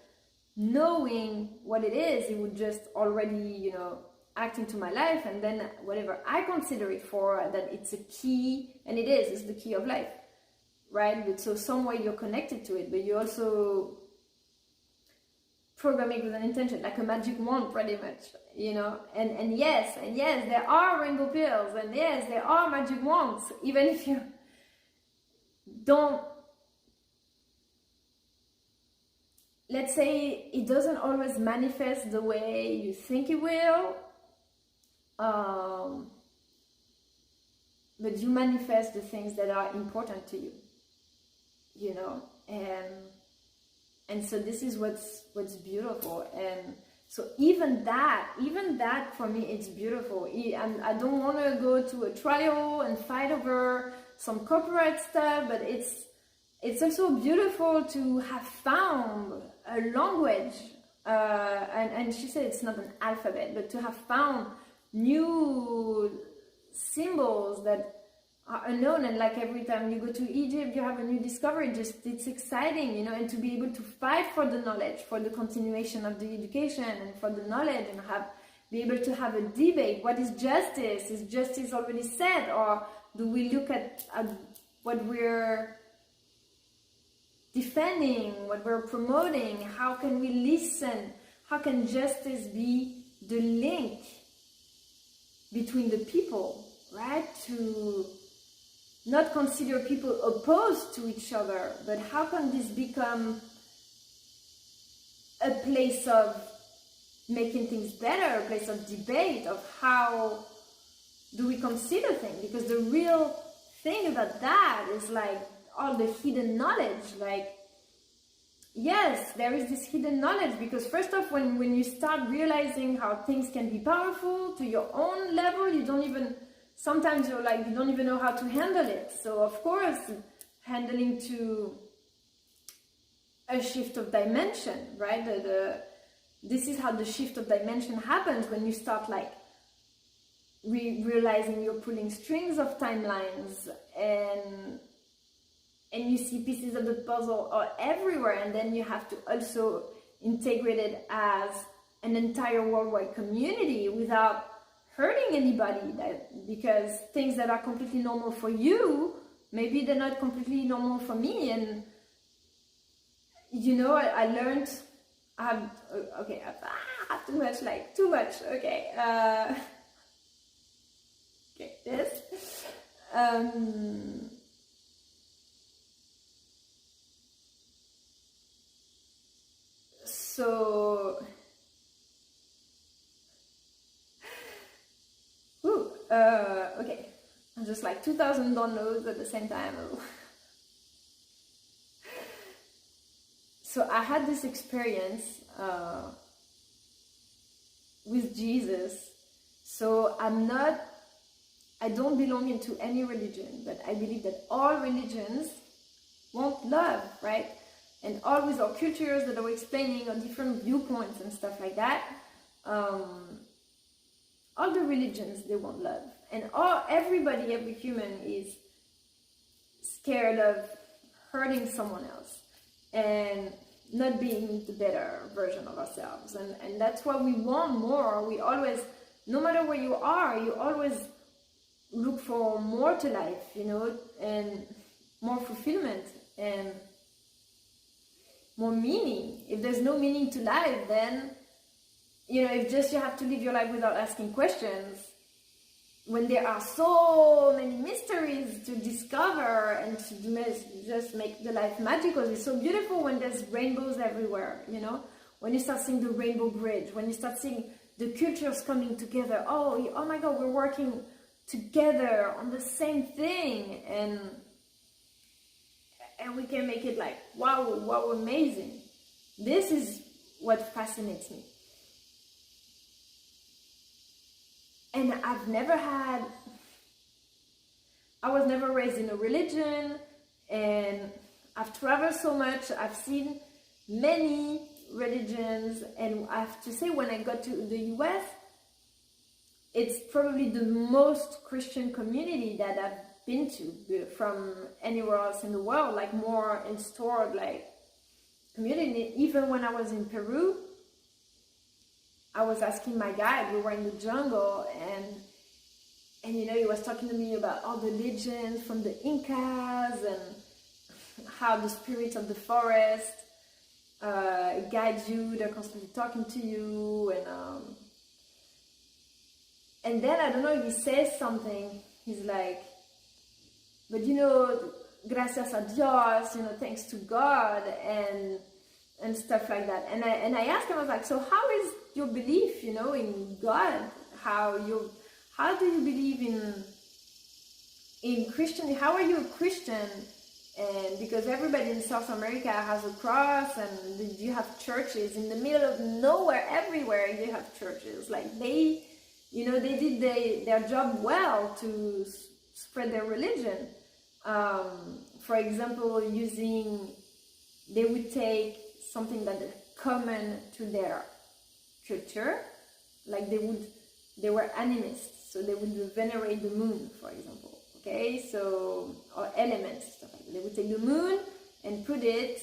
knowing what it is, it would just already, you know, act into my life. And then whatever I consider it for, that it's a key, and it's the key of life, right? But so some way you're connected to it, but you also program it with an intention, like a magic wand, pretty much, you know. And yes, there are rainbow pills, and yes, there are magic wands, even if you don't, let's say it doesn't always manifest the way you think it will, but you manifest the things that are important to you, you know. And so this is what's beautiful. And so even that for me, it's beautiful. And I don't want to go to a trial and fight over some copyright stuff, but it's also beautiful to have found a language, and she said it's not an alphabet, but to have found new symbols that are unknown. And like every time you go to Egypt, you have a new discovery. Just, it's exciting, you know. And to be able to fight for the knowledge, for the continuation of the education, and for the knowledge, and be able to have a debate. What is justice? Is justice already said, or do we look at what we're defending, what we're promoting? How can we listen? How can justice be the link between the people, right? To not consider people opposed to each other, but how can this become a place of making things better, a place of debate, of how do we consider things? Because the real thing about that is like all the hidden knowledge. Like, yes, there is this hidden knowledge, because first off, when you start realizing how things can be powerful to your own level, sometimes you're like, you don't even know how to handle it. So of course, handling to a shift of dimension, right? This is how the shift of dimension happens, when you start like realizing you're pulling strings of timelines, and you see pieces of the puzzle are everywhere, and then you have to also integrate it as an entire worldwide community without hurting anybody, because things that are completely normal for you, maybe they're not completely normal for me. And you know, I learned, too much, okay, this, so, okay, I'm just like 2,000 downloads at the same time. So I had this experience with Jesus. So I don't belong into any religion, but I believe that all religions want love, right? And all with our cultures that are explaining on different viewpoints and stuff like that. All the religions, they want love. And every human is scared of hurting someone else and not being the better version of ourselves. And that's why we want more. We always, no matter where you are, you always look for more to life, you know, and more fulfillment and more meaning. If there's no meaning to life, then, you know, if just you have to live your life without asking questions, when there are so many mysteries to discover and to just make the life magical. It's so beautiful when there's rainbows everywhere, you know, when you start seeing the rainbow bridge, when you start seeing the cultures coming together. Oh my God, we're working together on the same thing, and we can make it like wow, amazing. This is what fascinates me. And I was never raised in a religion, and I've traveled so much, I've seen many religions, and I have to say, when I got to the US, it's probably the most Christian community that I've been to from anywhere else in the world, like more installed, like community. Even when I was in Peru, I was asking my guide, we were in the jungle, and you know, he was talking to me about all the legends from the Incas and how the spirits of the forest guide you, they're constantly talking to you, and then, I don't know, he says something, he's like, but you know, gracias a Dios, you know, thanks to God, and stuff like that. And I asked him, I was like, so how is your belief, you know, in God? How do you believe in Christian? How are you a Christian? And because everybody in South America has a cross, and you have churches in the middle of nowhere, everywhere you have churches. Like they did their job well to spread their religion. For example, they would take something that is common to their culture, like they were animists, so they would venerate the moon, for example. Okay, so, or elements, stuff like that. They would take the moon and put it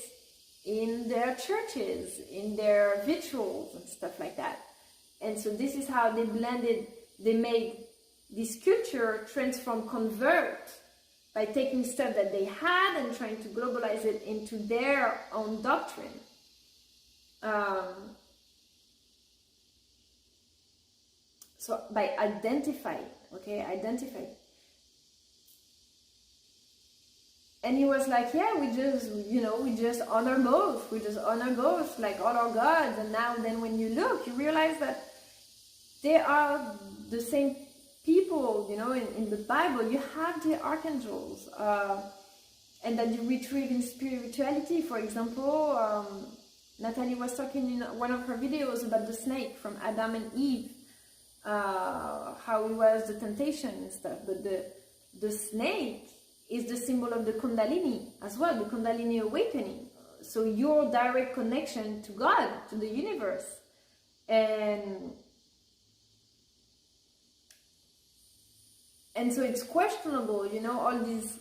in their churches, in their rituals and stuff like that. And so this is how they made this culture transform, convert, by taking stuff that they had and trying to globalize it into their own doctrine. So by identifying. And he was like, yeah, we just honor both. We just honor both, like all our gods. And then when you look, you realize that they are the same people, you know, in the Bible. You have the archangels, and that you retrieve in spirituality. For example, Natalie was talking in one of her videos about the snake from Adam and Eve, how it was the temptation and stuff. But the snake is the symbol of the Kundalini as well, the Kundalini awakening. So your direct connection to God, to the universe. And so it's questionable, you know, all these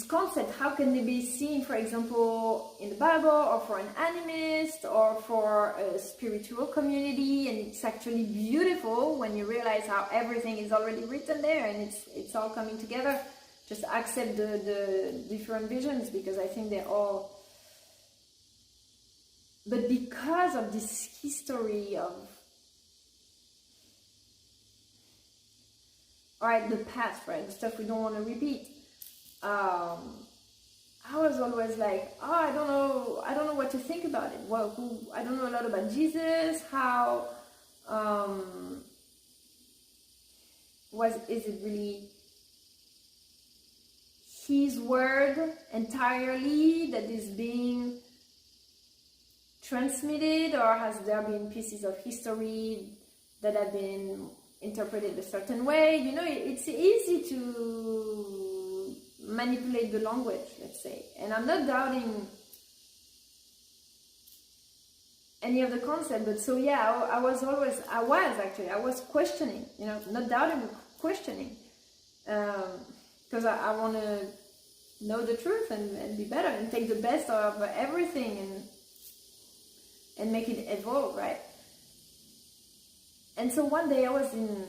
concepts. How can they be seen, for example, in the Bible, or for an animist, or for a spiritual community? And it's actually beautiful when you realize how everything is already written there, and it's all coming together. Just accept the different visions, because I think they're all... But because of this history of... Alright, the past, right? The stuff we don't want to repeat. I was always like, oh, I don't know what to think about it. Well, I don't know a lot about Jesus. How is it really his word entirely that is being transmitted, or has there been pieces of history that have been interpreted a certain way? You know, it's easy to manipulate the language, let's say. And I'm not doubting any of the concept, but so yeah, I was questioning, you know, not doubting, but questioning, because I want to know the truth and be better and take the best of everything and make it evolve, right? And so one day I was in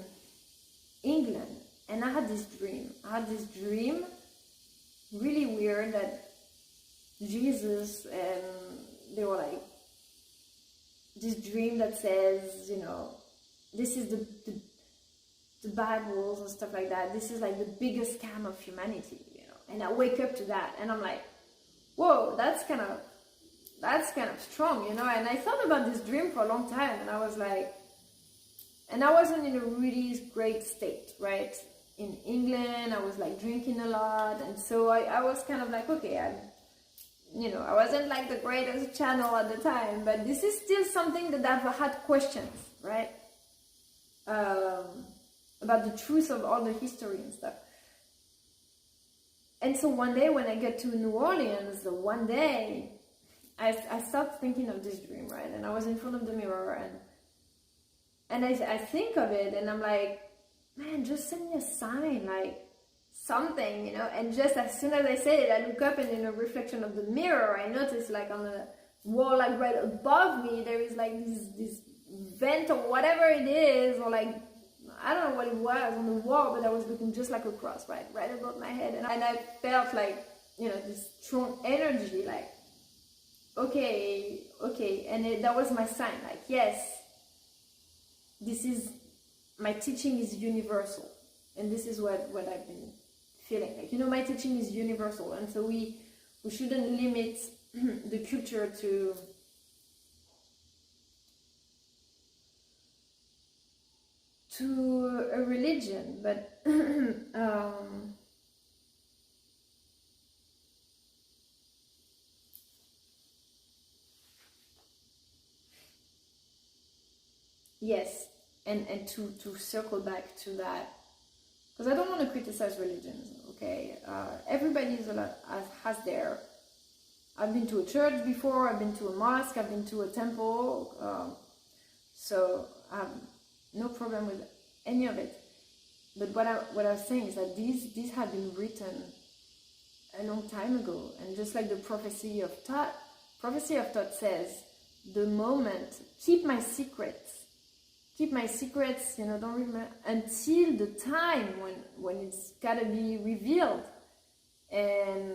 England, and I had this dream, really weird, that Jesus, and they were like, this dream that says, you know, this is the Bibles and stuff like that. This is like the biggest scam of humanity, you know. And I wake up to that, and I'm like, whoa, that's kind of strong, you know. And I thought about this dream for a long time, and I was like, And I wasn't in a really great state, right? In England, I was like drinking a lot, and so I was kind of like, okay, I wasn't like the greatest channel at the time, but this is still something that I've had questions, right? About the truth of all the history and stuff. And so one day when I get to New Orleans, one day, I started thinking of this dream, right? And I was in front of the mirror, and I think of it, and I'm like, man, just send me a sign, like something, And just as soon as I said it, I look up, and in a reflection of the mirror, I notice like on the wall, like right above me, there is like this vent or whatever it is, or like, I don't know what it was on the wall, but I was looking just like a cross, right above my head. And I felt like, this strong energy, like, okay. And that was my sign, like, yes, this is, my teaching is universal. And this is what I've been feeling. Like, my teaching is universal. And so we shouldn't limit the culture to a religion, but yes, and to circle back to that, because I don't want to criticize religions, okay? Everybody has their. I've been to a church before, I've been to a mosque, I've been to a temple, so no problem with any of it. But what I was saying is that these have been written a long time ago, and just like the prophecy of Thoth says, the moment, keep my secrets, don't remember until the time when it's gotta be revealed. And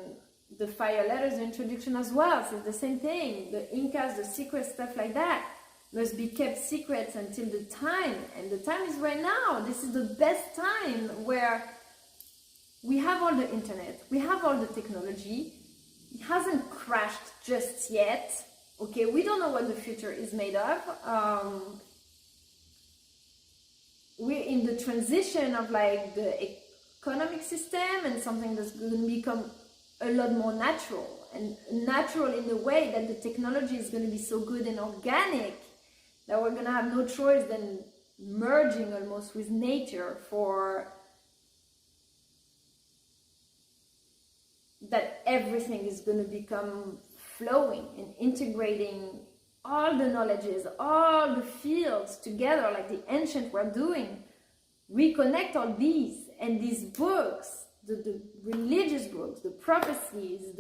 the fire letters, the introduction as well, says the same thing. The Incas, the secret stuff like that, must be kept secrets until the time, and the time is right now. This is the best time, where we have all the internet, we have all the technology. It hasn't crashed just yet, okay? We don't know what the future is made of. We're in the transition of like the economic system and something that's going to become a lot more natural, and natural in the way that the technology is going to be so good and organic that we're going to have no choice than merging almost with nature, for that everything is going to become flowing and integrating all the knowledges, all the fields together, like the ancient were doing. Reconnect all these, and these books, the religious books, the prophecies,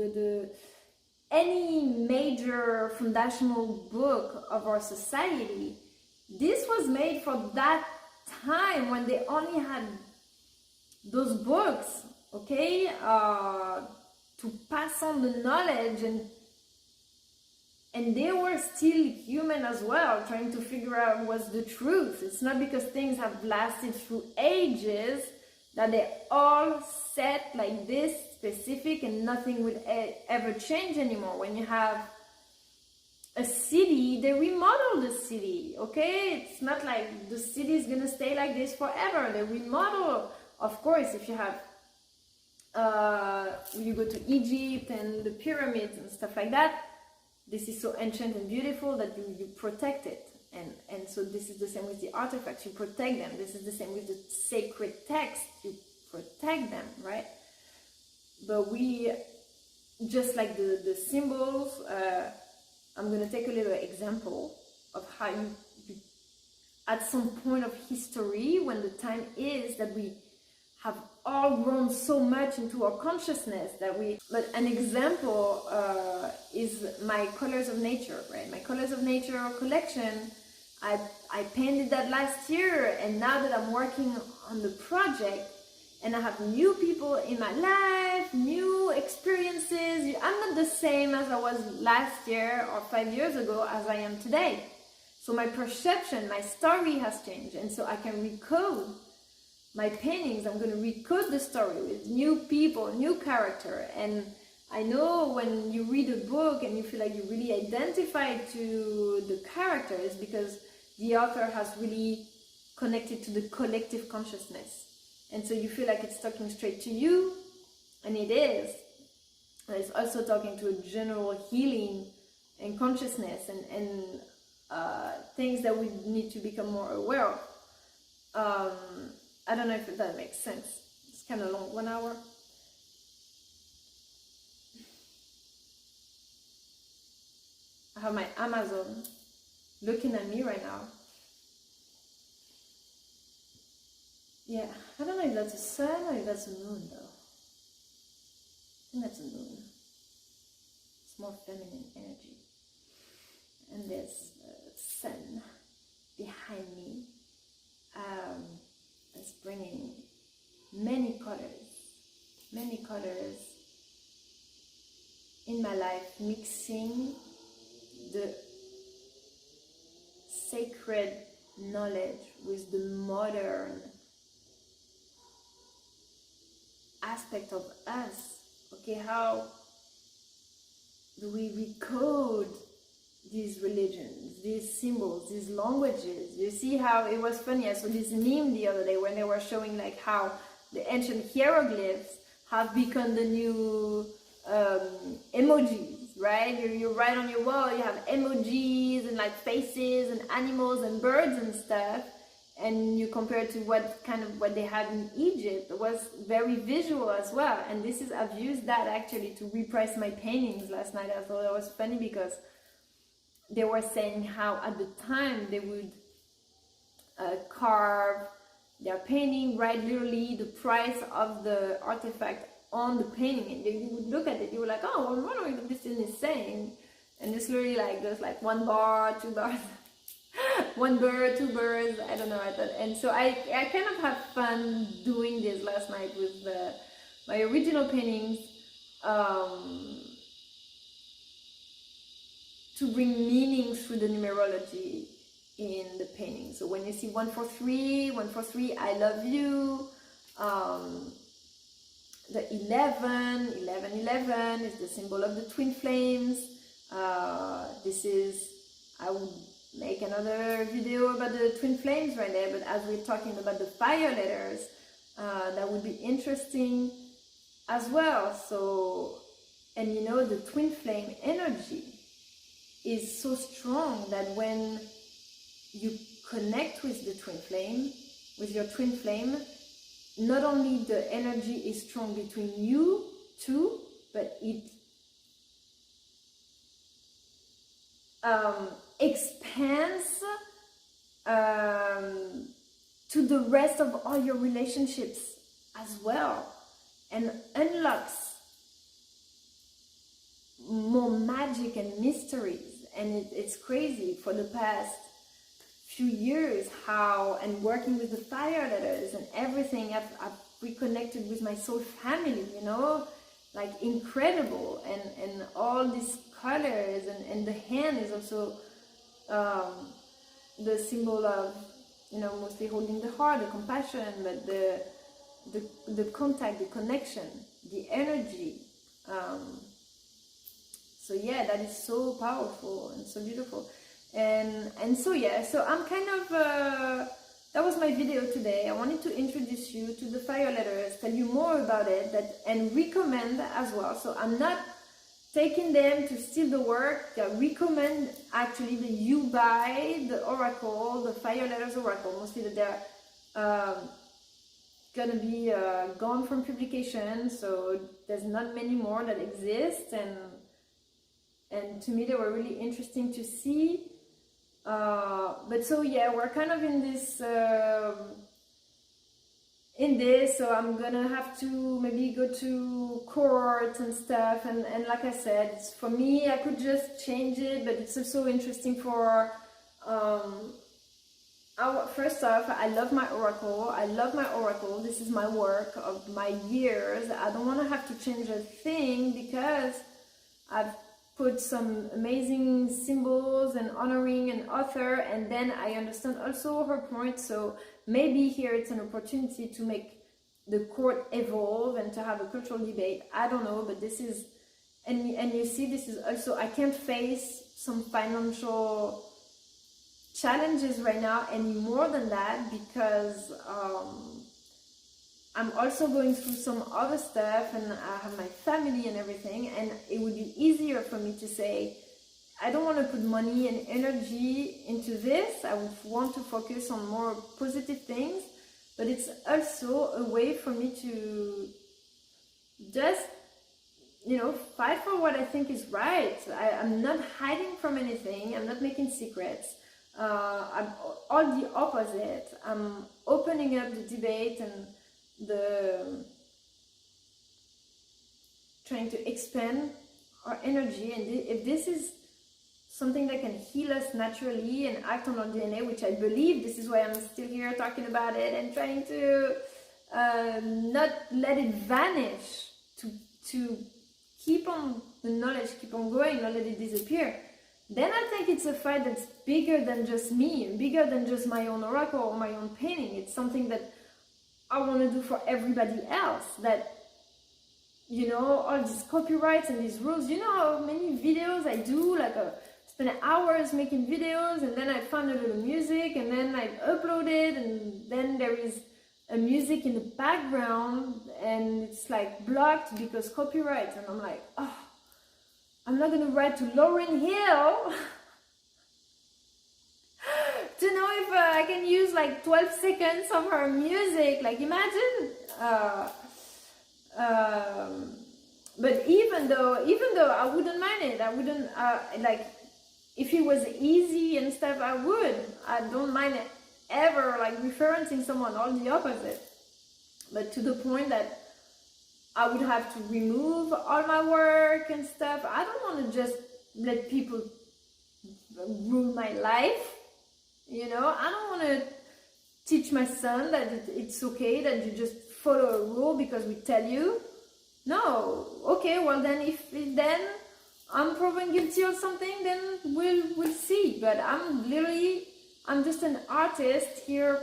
any major foundational book of our society, this was made for that time when they only had those books, okay, to pass on the knowledge, and they were still human as well, trying to figure out what's the truth. It's not because things have lasted through ages that they all set like this, specific, and nothing would ever change anymore. When you have a city, they remodel the city, okay? It's not like the city is gonna stay like this forever. They remodel, of course. If you have you go to Egypt and the pyramids and stuff like that, this is so ancient and beautiful that you protect it. And so this is the same with the artifacts, you protect them. This is the same with the sacred text, you protect them, right? But we, just like the symbols, I'm going to take a little example of how you, at some point of history, when the time is that we have all grown so much into our consciousness but an example is my Colors of Nature, right? My Colors of Nature collection, I painted that last year, and now that I'm working on the project and I have new people in my life, new experiences, I'm not the same as I was last year or 5 years ago as I am today. So my perception, my story has changed, and so I can recode my paintings. I'm going to recode the story with new people, new character. And I know when you read a book and you feel like you really identify to the characters, because the author has really connected to the collective consciousness. And so you feel like it's talking straight to you, and it is. And it's also talking to a general healing and consciousness and things that we need to become more aware of. I don't know if that makes sense. It's kind of long, 1 hour. I have my Amazon looking at me right now. Yeah, I don't know if that's a sun or if that's a moon though. I think that's a moon. It's more feminine energy. And there's a sun behind me that's bringing many colors in my life, mixing the sacred knowledge with the modern aspect of us. Okay, how do we recode these religions, these symbols, these languages? You see how it was funny? I saw this meme the other day when they were showing like how the ancient hieroglyphs have become the new emojis, right? You write on your wall, you have emojis and like faces and animals and birds and stuff, and you compare it to what they had in Egypt. It was very visual as well. And this is, I've used that actually to reprice my paintings last night. I thought that was funny because they were saying how at the time they would carve their painting, write literally the price of the artifact on the painting, and you would look at it, you were like, oh, I wonder what this thing is saying, and it's literally like there's like 1 bar, 2 bars, 1 bird, 2 birds, I don't know. And so I kind of had fun doing this last night with my original paintings, to bring meaning through the numerology in the painting. So when you see 143, I love you. The 11 is the symbol of the twin flames. This is, I would make another video about the twin flames right there, but as we're talking about the fire letters, that would be interesting as well. So, and you know, the twin flame energy is so strong that when you connect with the twin flame, with your twin flame, not only the energy is strong between you two, but it expands to the rest of all your relationships as well, and unlocks more magic and mysteries. And it's crazy for the past few years how, and working with the fire letters and everything, I've reconnected with my soul family, you know, like incredible. And all these colors, and the hand is also the symbol of, you know, mostly holding the heart, the compassion, but the contact, the connection, the energy. So yeah, that is so powerful and so beautiful. And so yeah, so I'm kind of that was my video today. I wanted to introduce you to the fire letters, tell you more about it, and recommend as well. So I'm not taking them to steal the work. I recommend actually that you buy the oracle, the fire letters oracle. Mostly that they're gonna be gone from publication, so there's not many more that exist, and to me they were really interesting to see. But so yeah, we're kind of in this so I'm gonna have to maybe go to court and stuff, and like I said, it's, for me, I could just change it, but it's also interesting for first off, I love my oracle. This is my work of my years. I don't want to have to change a thing because I've put some amazing symbols and honoring an author, and then I understand also her point. So maybe here it's an opportunity to make the court evolve and to have a cultural debate. I don't know, but this is, and you see, this is also, I can't face some financial challenges right now any more than that, because I'm also going through some other stuff, and I have my family and everything, and it would be easier for me to say, I don't want to put money and energy into this. I would want to focus on more positive things, but it's also a way for me to just, fight for what I think is right. I'm not hiding from anything. I'm not making secrets. I'm all the opposite. I'm opening up the debate and trying to expand our energy. And if this is something that can heal us naturally and act on our DNA, which I believe, this is why I'm still here talking about it and trying to not let it vanish, to keep on the knowledge, keep on going, not let it disappear, then I think it's a fight that's bigger than just me, bigger than just my own oracle or my own painting. It's something that I want to do for everybody else. That, all these copyrights and these rules, how many videos I do, spend hours making videos, and then I find a little music, and then I upload it, and then there is a music in the background, and it's blocked because copyright, and I'm like, oh, I'm not gonna write to Lauryn Hill to know if I can use 12 seconds of her music. Imagine. But even though I wouldn't mind it, I wouldn't if it was easy and stuff, I don't mind it ever referencing someone, all the opposite. But to the point that I would have to remove all my work and stuff. I don't want to just let people rule my life. I don't want to teach my son that it's okay that you just follow a rule because we tell you. No. Okay, well then if I'm proven guilty of something, then we'll see. But I'm just an artist here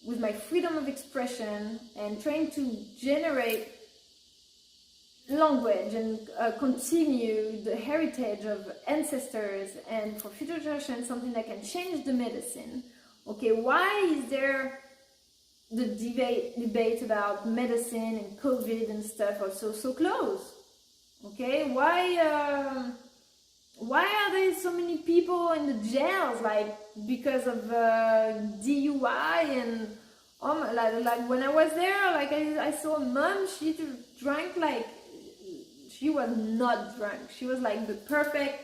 with my freedom of expression and trying to generate language and continue the heritage of ancestors, and for future generations something that can change the medicine. Okay, why is there the debate about medicine and COVID and stuff also so close? Okay, why are there so many people in the jails because of DUI and when I was there, I saw a mom, she drank she was not drunk. She was the perfect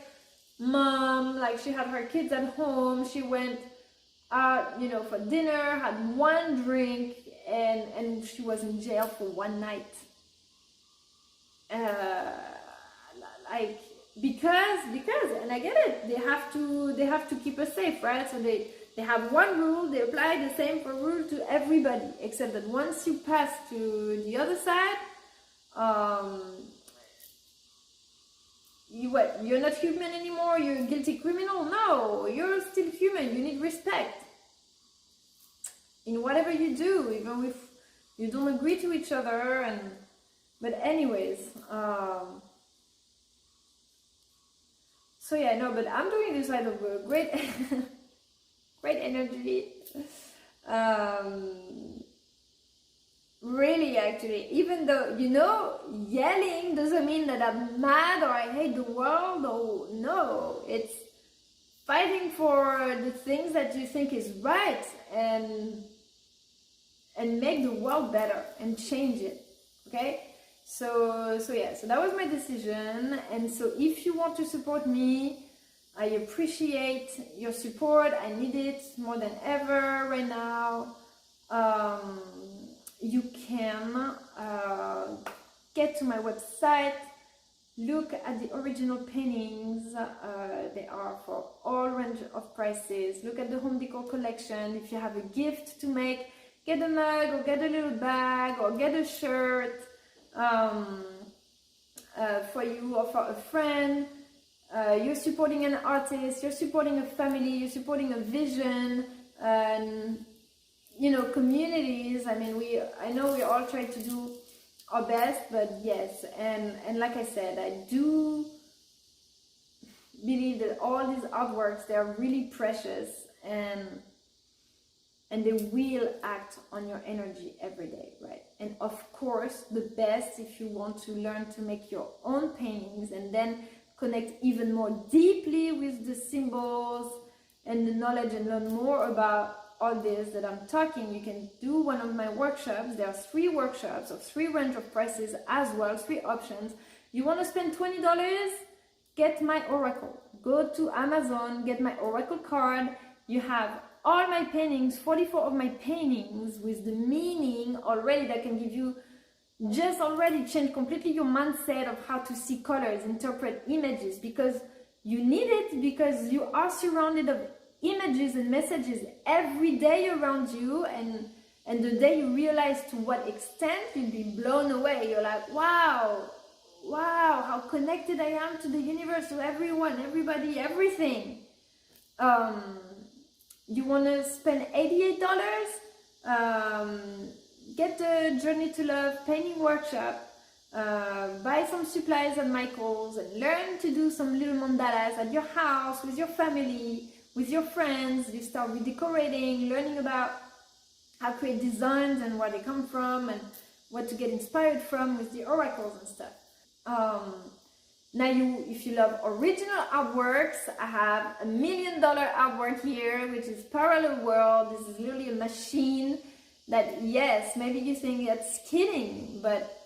mom. She had her kids at home. She went out, for dinner, had one drink, and she was in jail for one night. Because, and I get it. They have to keep us safe, right? So they have one rule. They apply the same rule to everybody, except that once you pass to the other side, you're not human anymore, you're a guilty criminal? No, you're still human. You need respect in whatever you do, even if you don't agree to each other. But anyways, so yeah, no, but I'm doing this out of great great energy. Really, actually, even though, yelling doesn't mean that I'm mad or I hate the world. Or no, it's fighting for the things that you think is right and make the world better and change it. Okay, so yeah, so that was my decision. And so if you want to support me, I appreciate your support. I need it more than ever right now. You can get to my website, look at the original paintings. They are for all range of prices. Look at the home decor collection. If you have a gift to make, get a mug or get a little bag or get a shirt for you or for a friend. You're supporting an artist, you're supporting a family, you're supporting a vision, and communities. I know we all try to do our best, but yes, and like I said, I do believe that all these artworks, they are really precious, and they will act on your energy every day, right? And of course, the best, if you want to learn to make your own paintings and then connect even more deeply with the symbols and the knowledge and learn more about all this that I'm talking, you can do one of my workshops. There are 3 workshops of 3 range of prices as well, 3 options. You want to spend $20? Get my oracle. Go to Amazon, get my oracle card. You have all my paintings, 44 of my paintings with the meaning already that can give you, just already change completely your mindset of how to see colors, interpret images, because you need it, because you are surrounded of images and messages every day around you, and the day you realize to what extent, you'll be blown away. You're like, wow, how connected I am to the universe, to everyone, everybody, everything. You want to spend $88? Get the Journey to Love painting workshop, buy some supplies at Michael's and learn to do some little mandalas at your house, with your family, with your friends. You start redecorating, learning about how to create designs and where they come from and what to get inspired from with the oracles and stuff. Now, if you love original artworks, I have $1 million artwork here, which is Parallel World. This is literally a machine that, yes, maybe you think that's kidding, but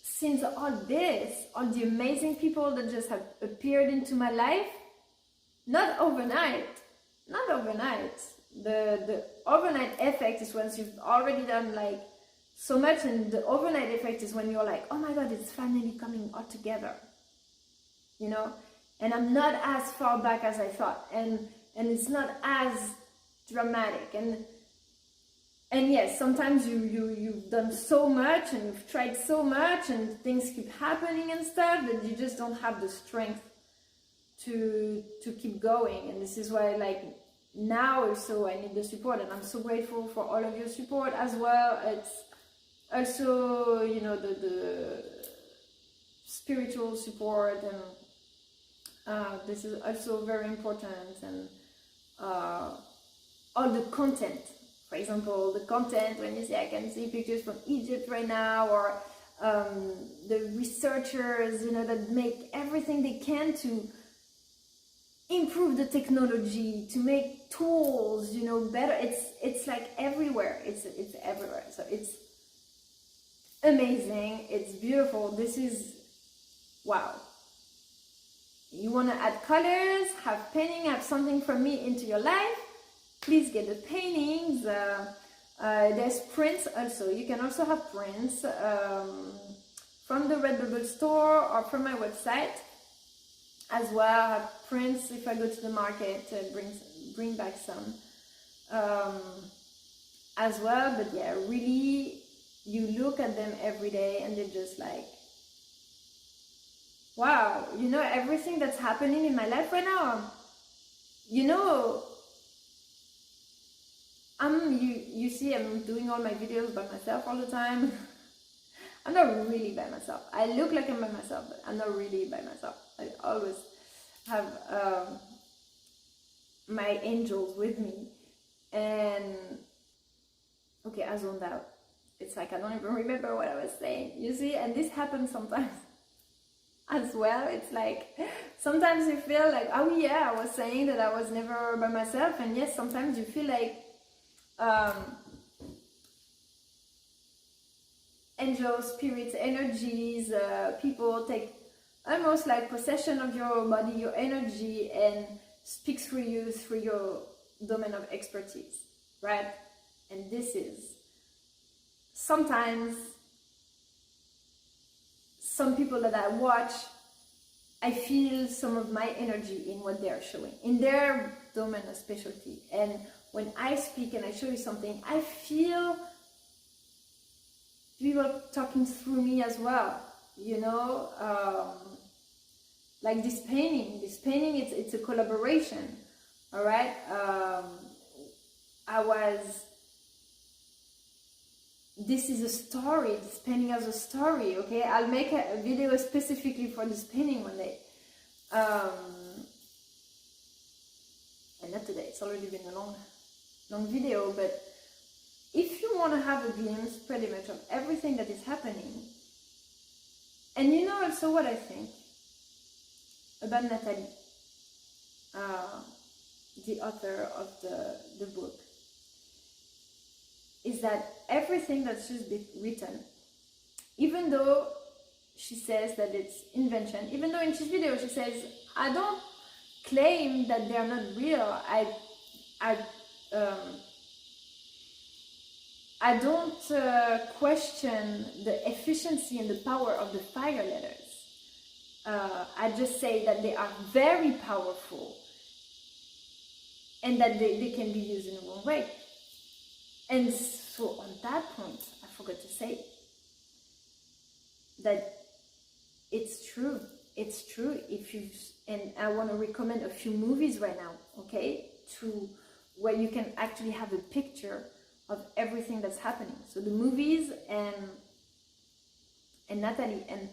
since all the amazing people that just have appeared into my life, not overnight. The overnight effect is once you've already done like so much, and the overnight effect is when you're like, oh my God, it's finally coming all together, you know? And I'm not as far back as I thought, and it's not as dramatic, and yes, sometimes you've done so much and you've tried so much and things keep happening and stuff that you just don't have the strength to keep going. And this is why, like, now also I need the support, and I'm so grateful for all of your support as well. It's also, you know, the spiritual support, and this is also very important, and all the content. For example, the content, when you say I can see pictures from Egypt right now, or the researchers, you know, that make everything they can to improve the technology, to make tools, you know, better. It's like everywhere. It's everywhere. So it's amazing. It's beautiful. This is wow. You want to add colors, have painting, have something from me into your life, please get the paintings. There's prints also. You can also have prints from the Redbubble store or from my website as well. I have prints if I go to the market, bring back some as well. But yeah, really, you look at them every day and they're just like, wow, you know, everything that's happening in my life right now, you know, you see, I'm doing all my videos by myself all the time. I'm not really by myself. I look like I'm by myself, but I'm not really by myself. I always have my angels with me. And okay, I zoned out. It's like I don't even remember what I was saying, you see. And this happens sometimes as well. It's like sometimes you feel like, oh yeah, I was saying that I was never by myself. And yes, sometimes you feel like angels, spirits, energies, people take almost like possession of your body, your energy, and speak through you, through your domain of expertise, right? And this is sometimes some people that I watch, I feel some of my energy in what they are showing, in their domain of specialty. And when I speak and I show you something, I feel people talking through me as well, you know. Like this painting, it's a collaboration, all right. This is a story. This painting has a story, okay. I'll make a video specifically for this painting one day. and not today, it's already been a long video, but if you want to have a glimpse pretty much of everything that is happening, and you know also what I think about Natalie, the author of the book, is that everything that's just been written, even though she says that it's invention, even though in this video she says, I don't claim that they are not real, I don't question the efficiency and the power of the fire letters. I just say that they are very powerful and that they can be used in the wrong way. And so on that point, I forgot to say that it's true. It's true. And I want to recommend a few movies right now, okay, where you can actually have a picture of everything that's happening. So the movies and Natalie. And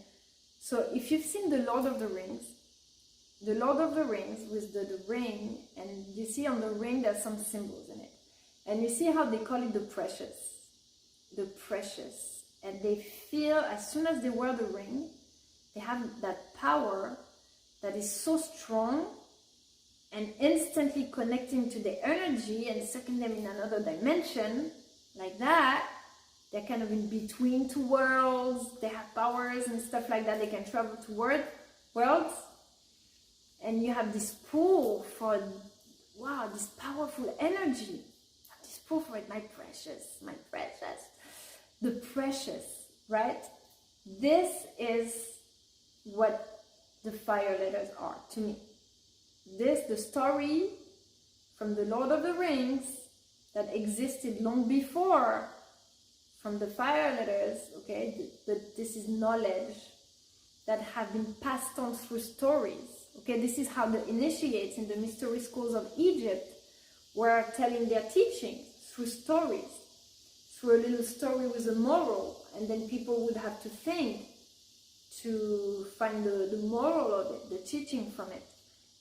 so if you've seen The Lord of the Rings with the ring, and you see on the ring there's some symbols in it, and you see how they call it the precious, and they feel as soon as they wear the ring, they have that power that is so strong and instantly connecting to the energy and sucking them in another dimension, like that. They're kind of in between two worlds, they have powers and stuff like that, they can travel to worlds, and you have this pull for, wow, this powerful energy, this pull for it, my precious, the precious, right? This is what the fire letters are to me. The story from the Lord of the Rings that existed long before from the fire letters, okay, this is knowledge that have been passed on through stories, okay. This is how the initiates in the mystery schools of Egypt were telling their teachings through stories, through a little story with a moral, and then people would have to think to find the moral of it, the teaching from it.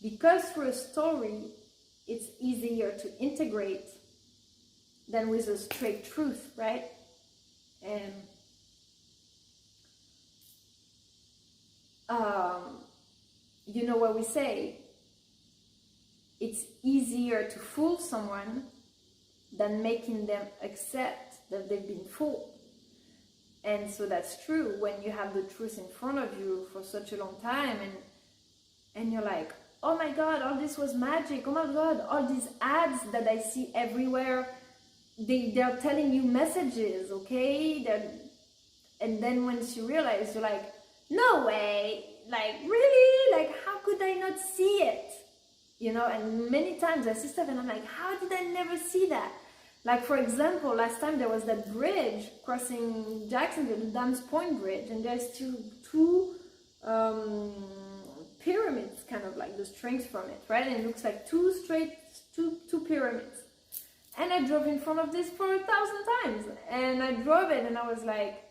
Because through a story, it's easier to integrate than with a straight truth, right? And you know what we say, it's easier to fool someone than making them accept that they've been fooled. And so that's true when you have the truth in front of you for such a long time, and you're like, oh my god, all this was magic, oh my god, all these ads that I see everywhere, they're telling you messages, okay? And then once you realize, you're like, no way, like really, like how could I not see it? You know, and many times I see stuff and I'm like, how did I never see that? Like, for example, last time there was that bridge crossing Jacksonville, the Dams Point Bridge, and there's two pyramids, kind of like the strings from it, right? And it looks like two pyramids. And I drove in front of this for 1,000 times, and I drove it and I was like,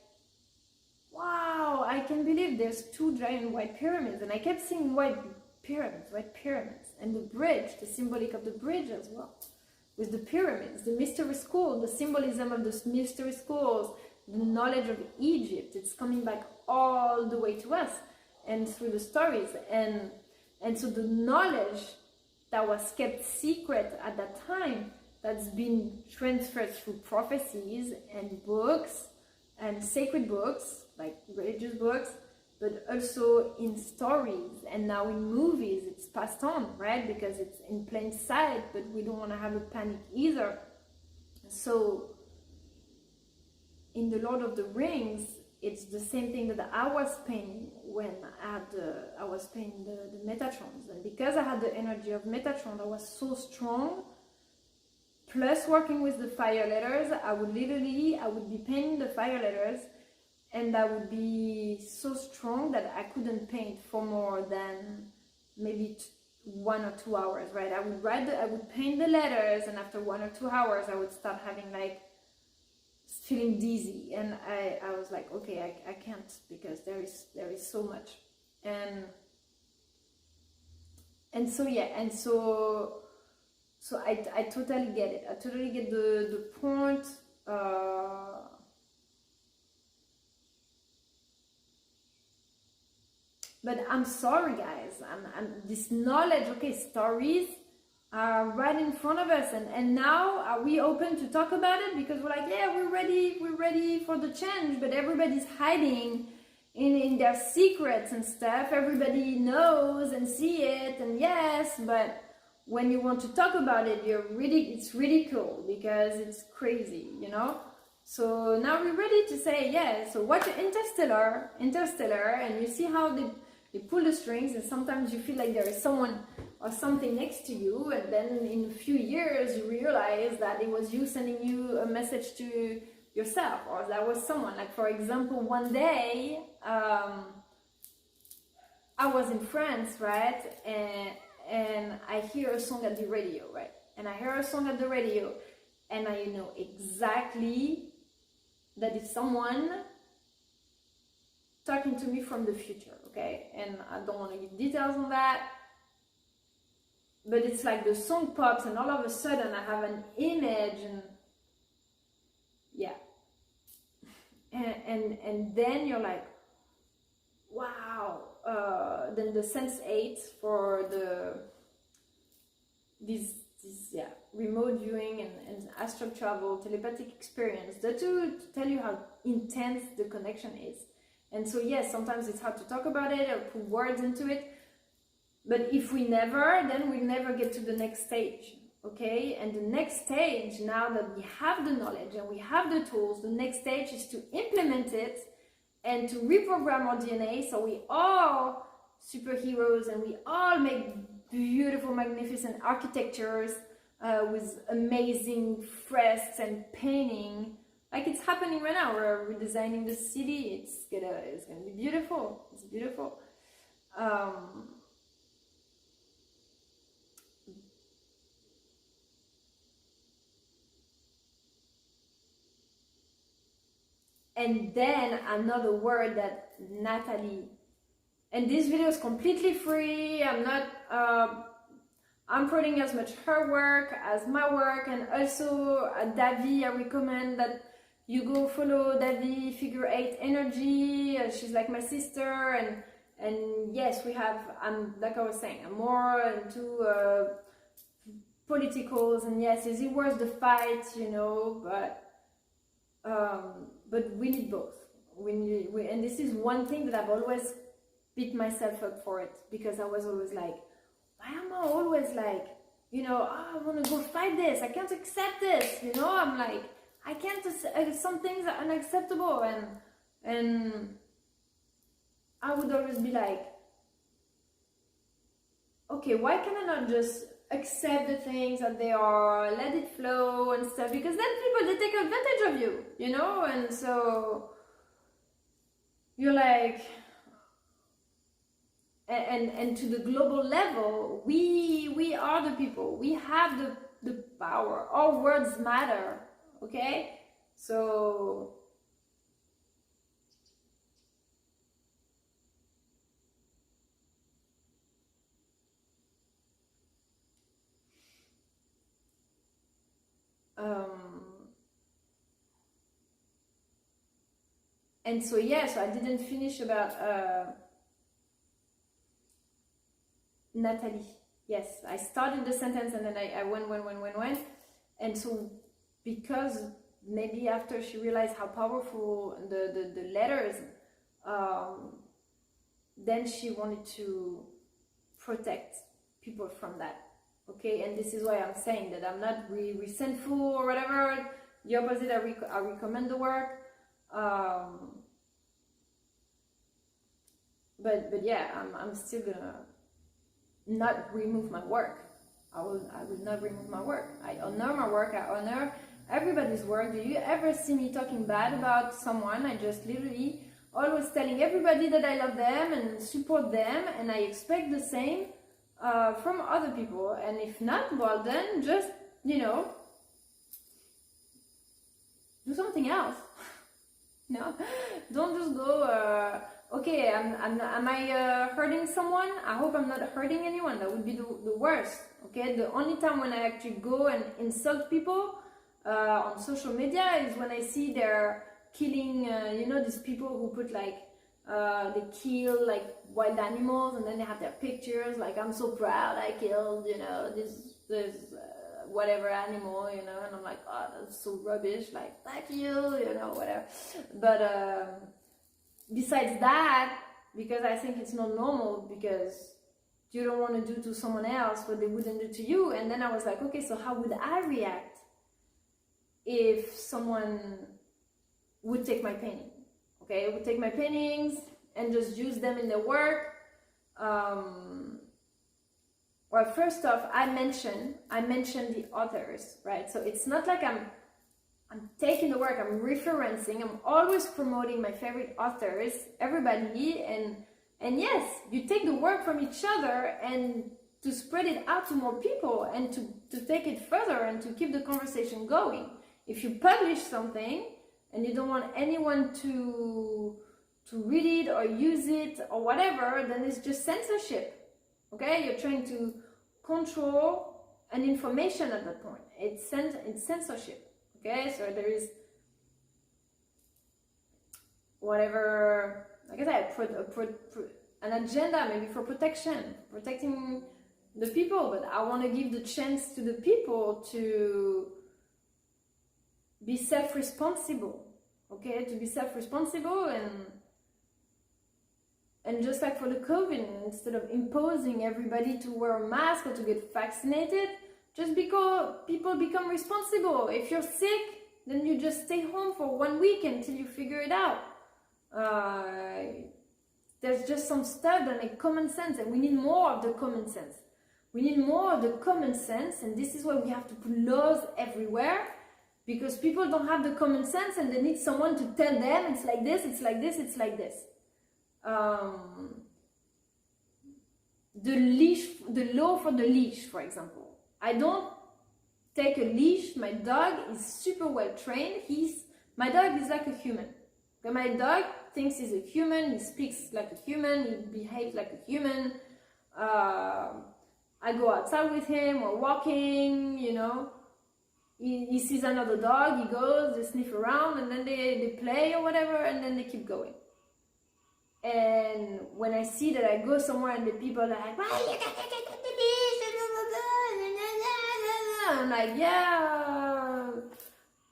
wow, I can believe there's two giant white pyramids. And I kept seeing white pyramids, and the bridge, the symbolic of the bridge as well, with the pyramids, the mystery school, the symbolism of the mystery schools, the knowledge of Egypt. It's coming back all the way to us and through the stories. And so the knowledge that was kept secret at that time, that's been transferred through prophecies and books and sacred books, like religious books, but also in stories, and now in movies it's passed on, right? Because it's in plain sight, but we don't want to have a panic either. So in The Lord of the Rings, it's the same thing that I was paying when I was paying the Metatrons. And because I had the energy of Metatron that was so strong, plus working with the fire letters, I would be painting the fire letters, and that would be so strong that I couldn't paint for more than maybe 1 or 2 hours, right? I would paint the letters, and after 1 or 2 hours, I would start having like feeling dizzy, and I was like, okay, I can't, because there is so much, and so yeah, and so So I totally get it. I totally get the point. But I'm sorry, guys. This knowledge, okay, stories are right in front of us, and now are we open to talk about it? Because we're like, yeah, we're ready for the change, but everybody's hiding in their secrets and stuff. Everybody knows and see it, and yes, but when you want to talk about it, it's ridicule because it's crazy, you know. So now we're ready to say, yeah, so watch Interstellar, and you see how they pull the strings, and sometimes you feel like there is someone or something next to you, and then in a few years you realize that it was you sending you a message to yourself, or that was someone. Like, for example, one day I was in France, right, and I hear a song at the radio, right, and I know exactly that it's someone talking to me from the future, okay? And I don't want to give details on that, but it's like the song pops and all of a sudden I have an image, and yeah, and then you're like, wow. Then the sense 8 for this remote viewing and astral travel, telepathic experience, the two to tell you how intense the connection is. And so yes, sometimes it's hard to talk about it or put words into it, but if we never, then we'll never get to the next stage, okay? And the next stage, now that we have the knowledge and we have the tools, the next stage is to implement it and to reprogram our DNA, so we all superheroes and we all make beautiful, magnificent architectures with amazing fresks and painting. Like it's happening right now. We're redesigning the city. It's gonna be beautiful. It's beautiful. And then another word that Natalie, and this video is completely free. I'm promoting as much her work as my work, and also Davi. I recommend that you go follow Davi Figure 8 Energy. She's like my sister, and yes, like I was saying, I'm more into politicals, and yes, is it worth the fight, you know? But we need both. And this is one thing that I've always beat myself up for it, because I was always like, why am I always like, you know, I want to go fight this, I can't accept this, you know? I'm like, I can't, some things are unacceptable, and I would always be like, okay, why can I not just accept the things that they are, let it flow and stuff? Because then people, they take advantage of you, you know? And so you're like, and to the global level, we are the people, we have the power, our words matter, okay? So and so yeah, so I didn't finish about Natalie. Yes, I started the sentence and then I went. And so because maybe after she realized how powerful the letters, then she wanted to protect people from that. Okay, and this is why I'm saying that I'm not resentful or whatever. The opposite, I recommend the work. But yeah, I'm still gonna not remove my work. I will not remove my work. I honor my work. I honor everybody's work. Do you ever see me talking bad about someone? I just literally always telling everybody that I love them and support them, and I expect the same from other people. And if not, well then just, you know, do something else. No, don't just go okay, am I hurting someone? I hope I'm not hurting anyone. That would be the worst. Okay, the only time when I actually go and insult people on social media is when I see they're killing, you know, these people who put like, they kill like wild animals and then they have their pictures, like, I'm so proud I killed, you know, this whatever animal, you know, and I'm like, oh, that's so rubbish, like, fuck you, you know, whatever. But besides that, because I think it's not normal, because you don't want to do to someone else what they wouldn't do to you. And then I was like, okay, so how would I react if someone would take my painting? Okay, would take my paintings and just use them in their work. Well, first off, I mentioned the authors, right? So it's not like I'm taking the work, I'm referencing, I'm always promoting my favorite authors, everybody, and yes, you take the work from each other and to spread it out to more people and to take it further and to keep the conversation going. If you publish something and you don't want anyone to read it or use it or whatever, then it's just censorship. Okay, you're trying to control an information at that point. It's censorship. Okay, so there is whatever, like I said, an agenda maybe for protecting the people, but I want to give the chance to the people to be self-responsible. Okay, to be self-responsible and just like for the COVID, instead of imposing everybody to wear a mask or to get vaccinated, just because people become responsible. If you're sick, then you just stay home for 1 week until you figure it out. There's just some stuff that make common sense, and we need more of the common sense. We need more of the common sense, and this is why we have to put laws everywhere, because people don't have the common sense and they need someone to tell them it's like this, it's like this, it's like this. The law for the leash, for example. I don't take a leash. My dog is super well trained. My dog is like a human. Okay, my dog thinks he's a human. He speaks like a human. He behaves like a human. I go outside with him. We're walking. You know, he sees another dog. He goes. They sniff around, and then they play or whatever, and then they keep going. And when I see that I go somewhere and the people are like, "Why you gotta take the leash?" I'm like, yeah,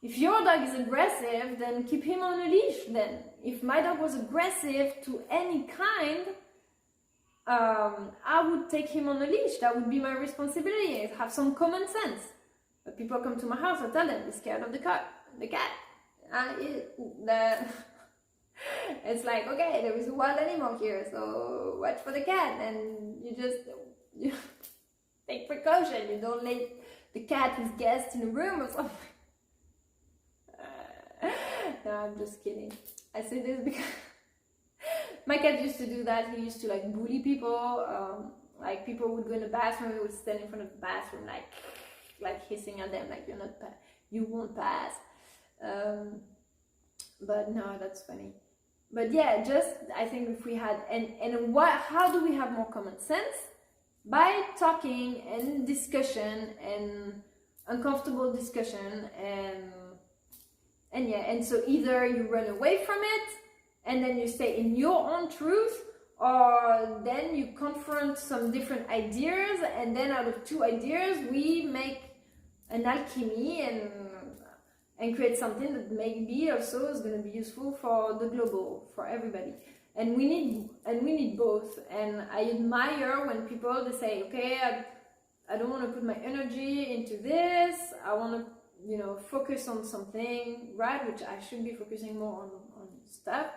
if your dog is aggressive, then keep him on a leash then. If my dog was aggressive to any kind, I would take him on a leash. That would be my responsibility. Have some common sense. But people come to my house, I tell them, be scared of the cat. It's like, okay, there is a wild animal here, so watch for the cat. And you take precaution. You don't let the cat is guest in a room or something. No, I'm just kidding. I say this because my cat used to do that. He used to like bully people. Like people would go in the bathroom, he would stand in front of the bathroom like hissing at them, like you won't pass. But no, that's funny. But yeah, just I think if we had how do we have more common sense? By talking and discussion and uncomfortable discussion and yeah, and so either you run away from it and then you stay in your own truth, or then you confront some different ideas, and then out of two ideas we make an alchemy and create something that maybe also is going to be useful for the global, for everybody. And we need both. And I admire when people, they say, okay, I don't want to put my energy into this. I want to, focus on something, right? Which I should be focusing more on stuff.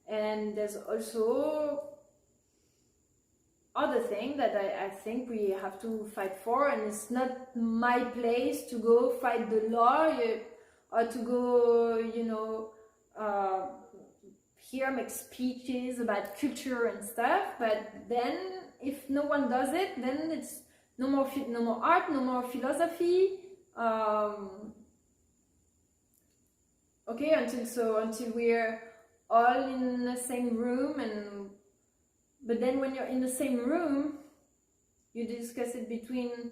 And there's also other thing that I think we have to fight for, and it's not my place to go fight the law or to go, here make speeches about culture and stuff. But then if no one does it, then it's no more art, no more philosophy. Okay, until we're all in the same room, but then when you're in the same room, you discuss it between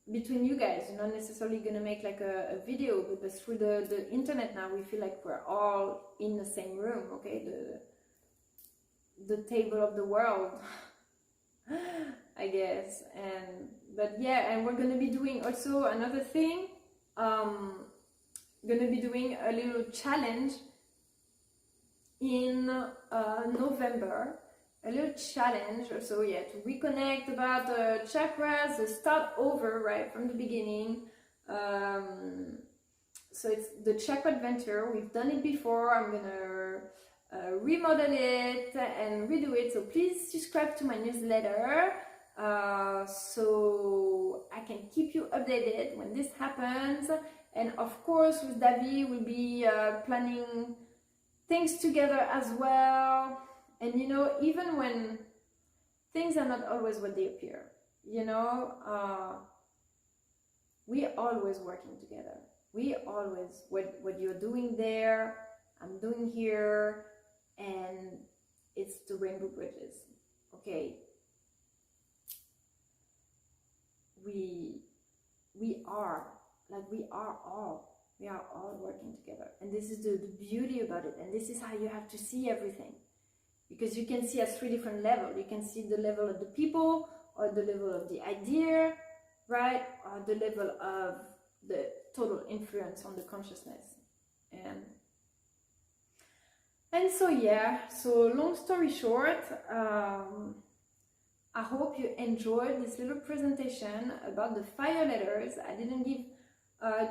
you guys. You're not necessarily gonna make like a video, but through the internet now, we feel like we're all in the same room, okay? The table of the world, I guess. But yeah, and we're gonna be doing also another thing. Gonna be doing a little challenge in November, a little challenge. So yeah, to reconnect about the chakras, to start over right from the beginning. So it's the chakra adventure. We've done it before. I'm gonna remodel it and redo it. So please subscribe to my newsletter so I can keep you updated when this happens. And of course, with Davi, we'll be planning things together as well. And you know, even when things are not always what they appear, you know, we are always working together. We always, what you're doing there, I'm doing here, and it's the rainbow bridges, okay? We are all working together, and this is the beauty about it. And this is how you have to see everything, because you can see at 3 different levels. You can see the level of the people, or the level of the idea, right, or the level of the total influence on the consciousness. And so yeah, so long story short, I hope you enjoyed this little presentation about the fire letters. I didn't give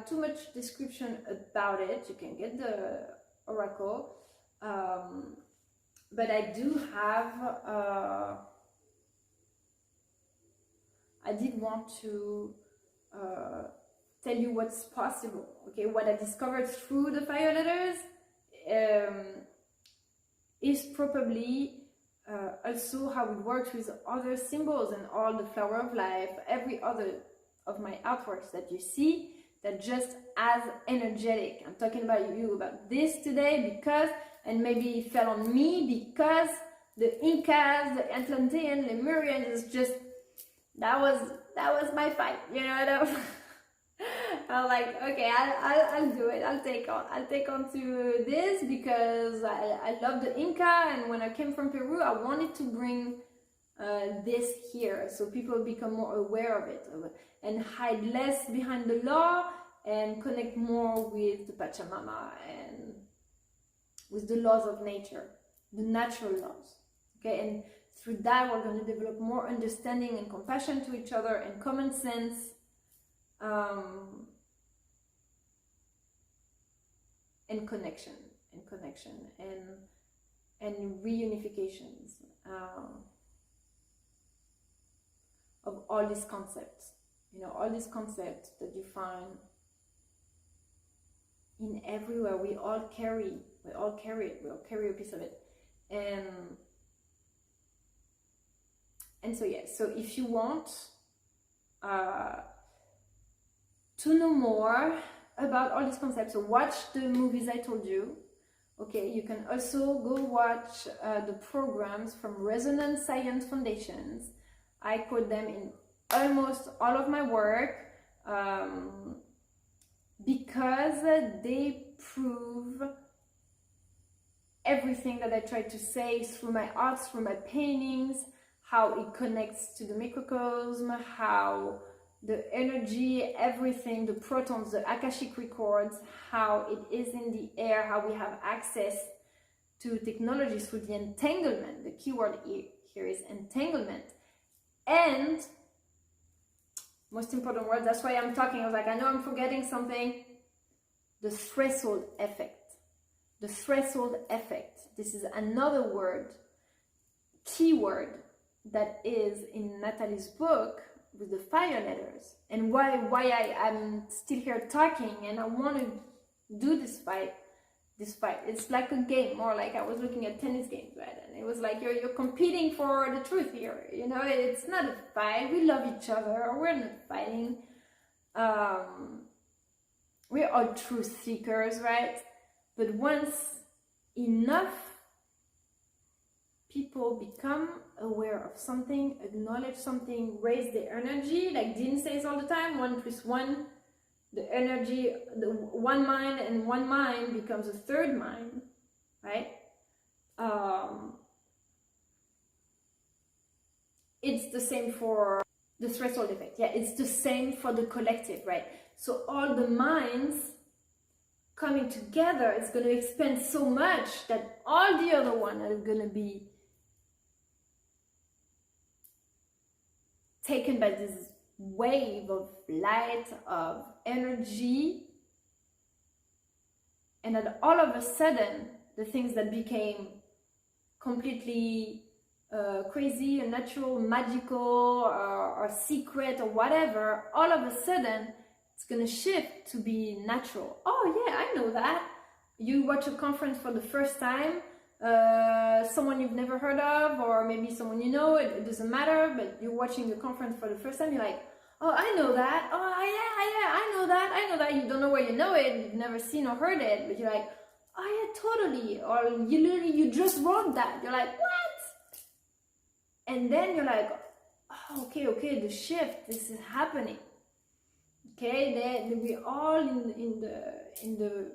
too much description about it. You can get the oracle, but I do have I did want to tell you what's possible, okay? What I discovered through the fire letters is probably also how it works with other symbols and all the flower of life, every other of my artworks that you see, that just as energetic. I'm talking about you about this today because, and maybe it fell on me because the Incas, the Atlantean, Lemurians is just, that was my fight, you know. I'm like, okay, I'll do it. I'll take on to this because I love the Inca, and when I came from Peru, I wanted to bring this here so people become more aware of it and hide less behind the law and connect more with the Pachamama and with the laws of nature, the natural laws. Okay, and through that, we're going to develop more understanding and compassion to each other and common sense. And connection and reunifications of all these concepts, you know, all these concepts that you find in everywhere. We all carry it, we all carry a piece of it. And so yeah, so if you want to know more about all these concepts, so watch the movies I told you. Okay, you can also go watch the programs from Resonance Science Foundations. I quote them in almost all of my work because they prove everything that I try to say through my arts, through my paintings, how it connects to the microcosm, how the energy, everything, the protons, the Akashic records, how it is in the air, how we have access to technology through the entanglement. The keyword here is entanglement. And most important word, that's why I'm talking, I was like, I know I'm forgetting something. The threshold effect. The threshold effect. This is another word, keyword, that is in Natalie's book with the fire letters, and why I'm still here talking and I want to do this fight. It's like a game, more like I was looking at tennis games, right? And it was like you're competing for the truth here, you know. It's not a fight. We love each other. We're not fighting. We're all truth seekers, right? But once enough people become aware of something, acknowledge something, raise their energy, like Dean says all the time, 1 + 1, the energy, the one mind and one mind becomes a third mind, right? It's the same for the threshold effect. Yeah, it's the same for the collective, right? So all the minds coming together, it's going to expand so much that all the other ones are going to be taken by this wave of light, of energy, and then all of a sudden the things that became completely crazy, unnatural, magical, or secret or whatever, all of a sudden it's gonna shift to be natural. Oh yeah, I know that. You watch a conference for the first time, someone you've never heard of, or maybe someone you know, it doesn't matter, but you're watching the conference for the first time, you're like, oh, I know that. Oh yeah, I know that. You don't know where you know it, you've never seen or heard it, but you're like, oh yeah, totally. Or you just wrote that. You're like, what? And then you're like, oh, okay, the shift, this is happening. Okay, then we're all in the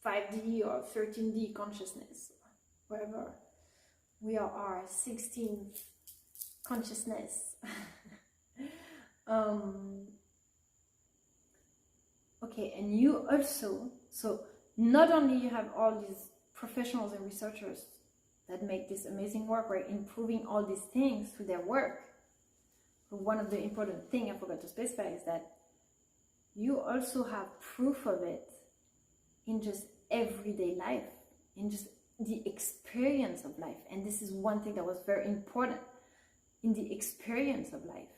5D or 13D consciousness, wherever we are, our 16th consciousness. Okay, and you also, so not only you have all these professionals and researchers that make this amazing work, right, improving all these things through their work, but one of the important things I forgot to specify is that you also have proof of it in just everyday life, in just the experience of life. And this is one thing that was very important, in the experience of life.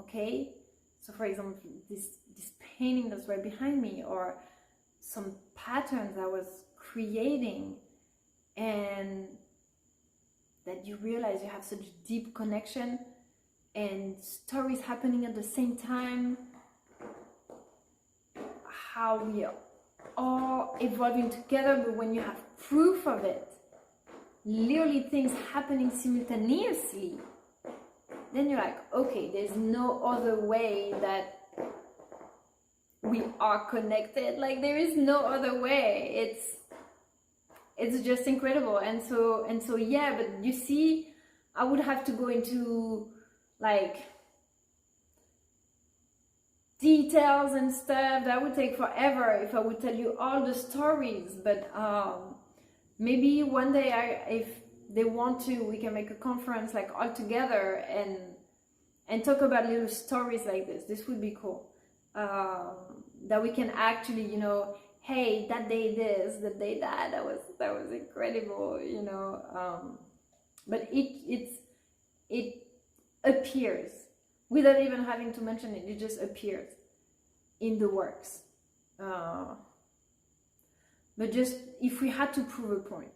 Okay, so for example, this painting that's right behind me, or some patterns I was creating, and that you realize you have such deep connection and stories happening at the same time, how we are all evolving together. But when you have proof of it, literally things happening simultaneously, then you're like, okay, there's no other way that we are connected. Like, there is no other way. It's just incredible. And so yeah, but you see, I would have to go into like details and stuff that would take forever if I would tell you all the stories. But maybe one day, if they want to, we can make a conference like all together and talk about little stories like this. This would be cool. That we can actually, you know, hey, that day this, that day that, that was incredible, you know. But it appears without even having to mention it. It just appears in the works. But just if we had to prove a point,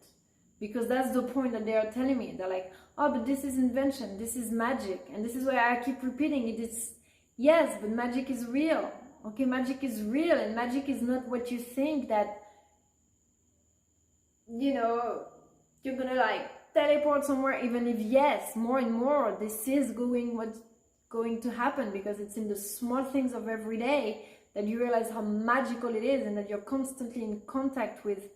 because that's the point that they are telling me. They're like, oh, but this is invention, this is magic, and this is why I keep repeating it. It's yes, but magic is real. Okay, magic is real, and magic is not what you think, that, you know, you're gonna like teleport somewhere, even if yes, more and more this is what's going to happen, because it's in the small things of every day that you realize how magical it is, and that you're constantly in contact with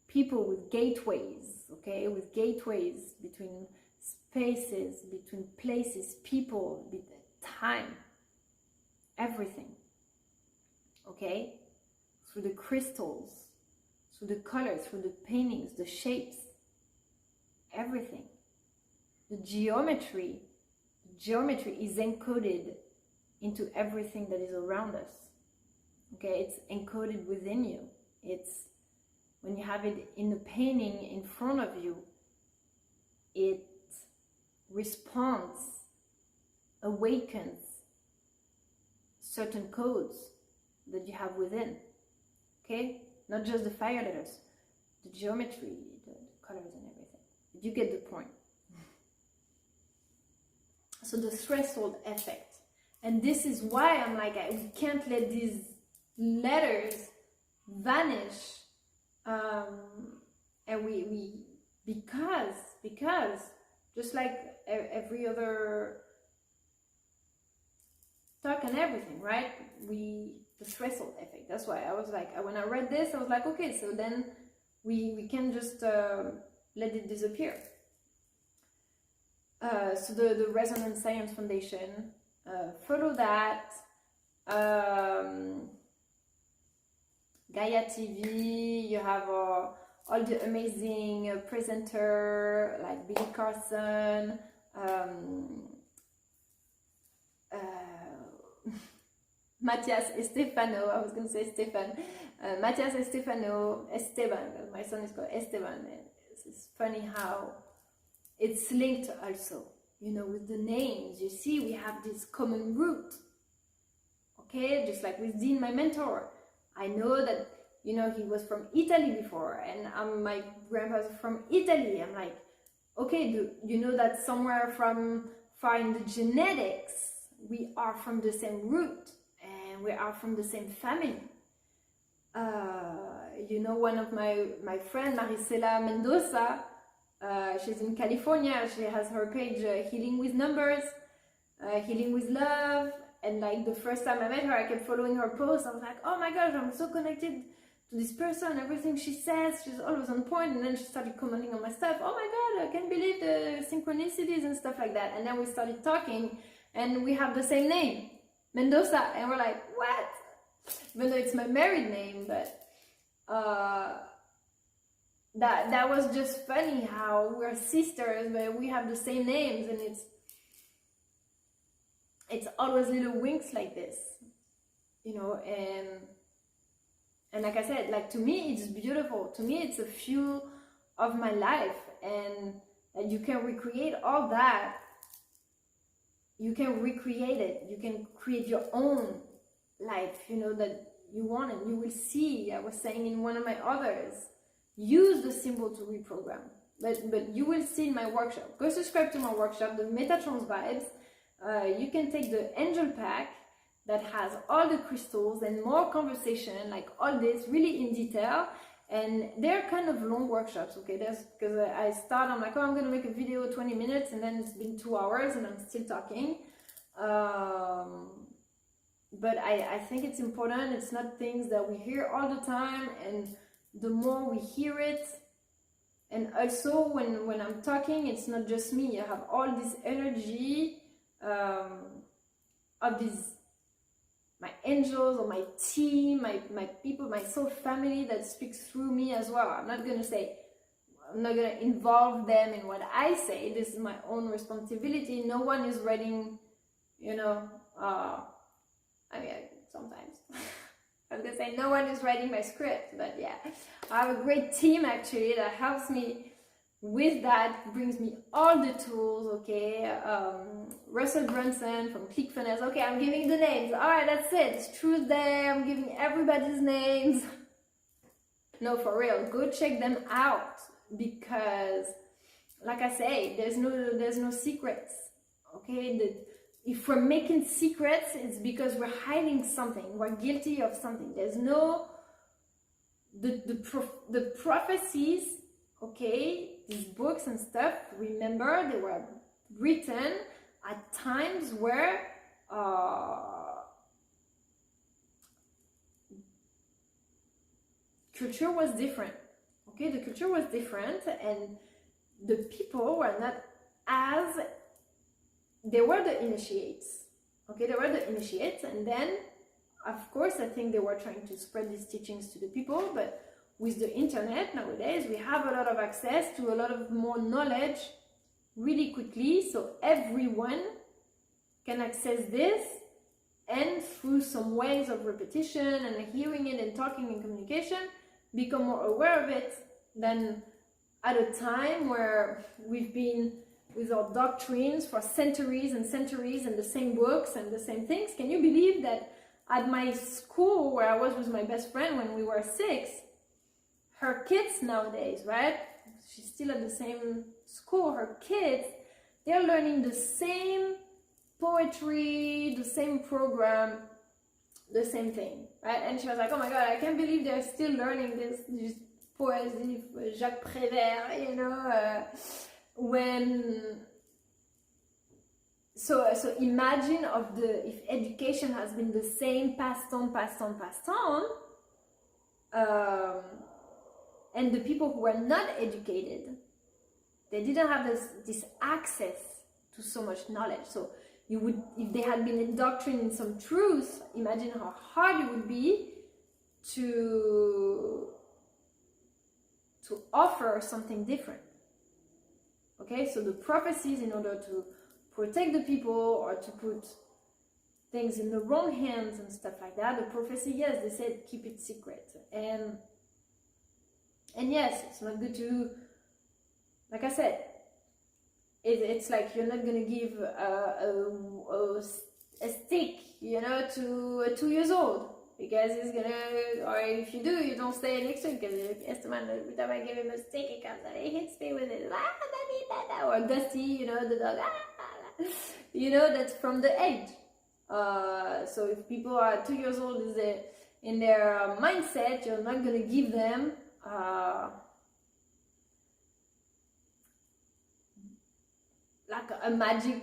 people, with gateways, okay, with gateways between spaces, between places, people, time, everything. Okay, through the crystals, through the colors, through the paintings, the shapes, everything. The geometry is encoded into everything that is around us. Okay, it's encoded within you. It's when you have it in a painting in front of you, it responds, awakens certain codes that you have within. Okay, not just the fire letters, the geometry, the colors and everything. You get the point. So the threshold effect, and this is why I'm like, we can't let these letters vanish And we because just like every other talk and everything, right? The threshold effect. That's why I was like, when I read this, I was like, okay, so then we can just let it disappear. So the Resonance Science Foundation, follow that. Gaia TV, you have all the amazing presenter like Billy Carson, Matthias Estefano, I was going to say Stefan, Matthias Esteban, my son is called Esteban. It's funny how it's linked also, you know, with the names. You see, we have this common root, okay? Just like with Dean, my mentor. I know that, you know, he was from Italy before, and my grandpa's from Italy. I'm like, okay, you know that somewhere from far in the genetics, we are from the same root, and we are from the same family. You know, one of my friend, Marisela Mendoza, she's in California. She has her page, Healing with Numbers, Healing with Love. And like the first time I met her, I kept following her posts. I was like, oh my gosh, I'm so connected to this person. Everything she says, she's always on point. And then she started commenting on my stuff. Oh my God, I can't believe the synchronicities and stuff like that. And then we started talking, and we have the same name, Mendoza. And we're like, what? Even though it's my married name, but that was just funny how we're sisters, but we have the same names, and it's always little winks like this, you know. And like I said, like, to me it's beautiful. To me it's a fuel of my life, and you can recreate all that. You can recreate it. You can create your own life, you know, that you want, and you will see. I was saying in one of my others, use the symbol to reprogram, but you will see in my workshop. Go subscribe to my workshop, the Metatrons Vibes. You can take the angel pack that has all the crystals and more conversation, like all this really in detail. And they're kind of long workshops, okay? Because I start, I'm like, oh, I'm going to make a video 20 minutes, and then it's been 2 hours and I'm still talking. But I think it's important. It's not things that we hear all the time, and the more we hear it, and also when I'm talking, it's not just me. I have all this energy of these, my angels or my team, my people, my soul family that speaks through me as well. I'm not gonna involve them in what I say. This is my own responsibility. No one is writing, you know, I mean, sometimes I was gonna say no one is writing my script, but yeah, I have a great team actually that helps me with that, brings me all the tools, okay? Russell Brunson from ClickFunnels. Okay, I'm giving the names. All right, that's it. It's truth there. I'm giving everybody's names. No, for real. Go check them out, because, like I say, there's no secrets. Okay, if we're making secrets, it's because we're hiding something. We're guilty of something. There's no the prophecies. Okay, these books and stuff, remember, they were written at times where culture was different. Okay, the culture was different, and the people were not as, they were the initiates. Okay, they were the initiates, and then, of course, I think they were trying to spread these teachings to the people, but with the internet nowadays, we have a lot of access to a lot of more knowledge really quickly, so everyone can access this, and through some ways of repetition and hearing it and talking and communication, become more aware of it than at a time where we've been with our doctrines for centuries and centuries and the same books and the same things. Can you believe that at my school, where I was with my best friend when we were 6, her kids nowadays, right? She's still at the same school. Her kids, they're learning the same poetry, the same program, the same thing, right? And she was like, oh my God, I can't believe they're still learning this poésie, Jacques Prévert, you know, so imagine if education has been the same, passed on, and the people who were not educated, they didn't have this access to so much knowledge. So you would, if they had been indoctrinated in some truths, imagine how hard it would be to offer something different. Okay, so the prophecies, in order to protect the people or to put things in the wrong hands and stuff like that, the prophecy, yes, they said keep it secret. And yes, it's not good to, like I said, it's like you're not gonna give a stick, you know, to a 2 years old, because he's gonna, or if you do, you don't stay next to him, because Esteban, every time I give him a stick, he comes and he hits me with it, or Dusty, you know, the dog, you know, that's from the age. So if people are 2 years old, in their mindset, you're not gonna give them like a magic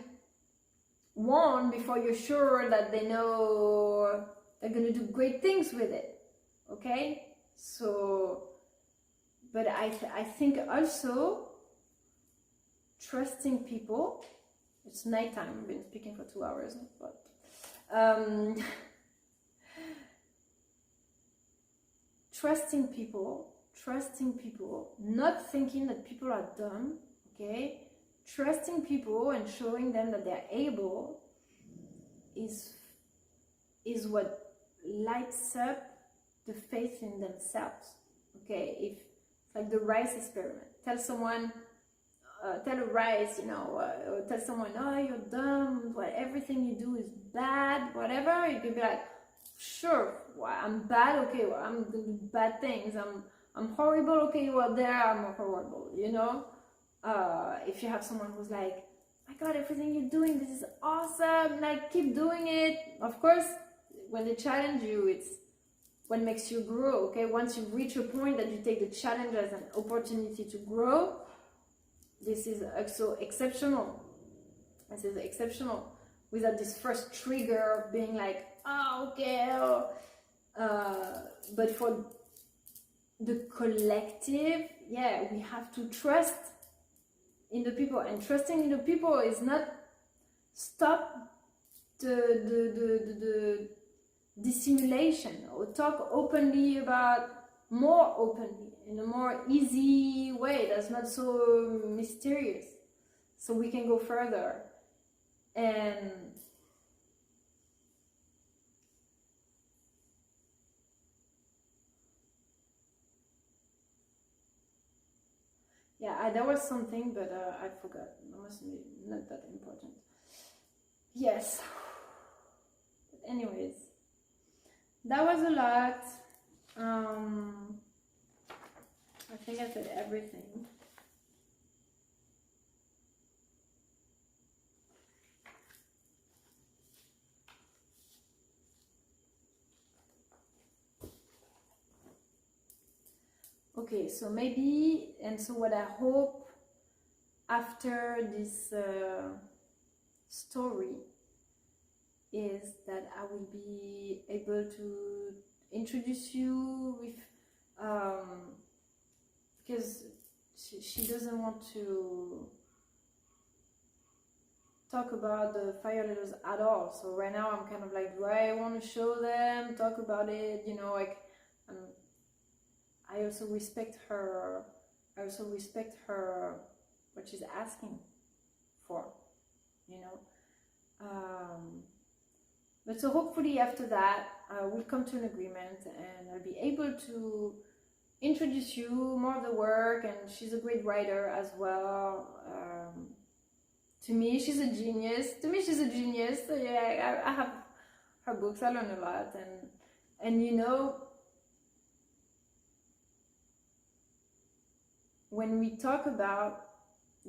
wand before you're sure that they know they're gonna do great things with it. Okay, so, but I think also trusting people. It's nighttime. I've been speaking for 2 hours, but trusting people, not thinking that people are dumb. Okay, trusting people and showing them that they're able is what lights up the faith in themselves. Okay, if it's like the rice experiment, tell a rice, you know, or tell someone, oh, you're dumb, everything you do is bad, whatever, you can be like, sure, well, I'm bad, okay, well, I'm gonna do bad things, I'm horrible, okay, you are there, I'm horrible, you know. If you have someone who's like, my God, everything you're doing, this is awesome, like, keep doing it. Of course, when they challenge you, it's what makes you grow. Okay, once you reach a point that you take the challenge as an opportunity to grow, this is also exceptional. This is exceptional, without this first trigger of being like, oh, okay, but for the collective, yeah, we have to trust in the people, and trusting in the people is not stop the dissimulation, or talk openly about, more openly, in a more easy way that's not so mysterious, so we can go further. And yeah, there was something, but I forgot. It must be not that important. Yes. But anyways, that was a lot. I think I said everything. Okay, so maybe, and so what I hope after this story is that I will be able to introduce you with, because she doesn't want to talk about the fire letters at all. So right now I'm kind of like, do I want to show them, talk about it, you know, like, I also respect her, what she's asking for, you know. But so hopefully after that, we'll come to an agreement and I'll be able to introduce you more of the work. And she's a great writer as well. To me, she's a genius. So yeah, I have her books. I learn a lot. And you know, when we talk about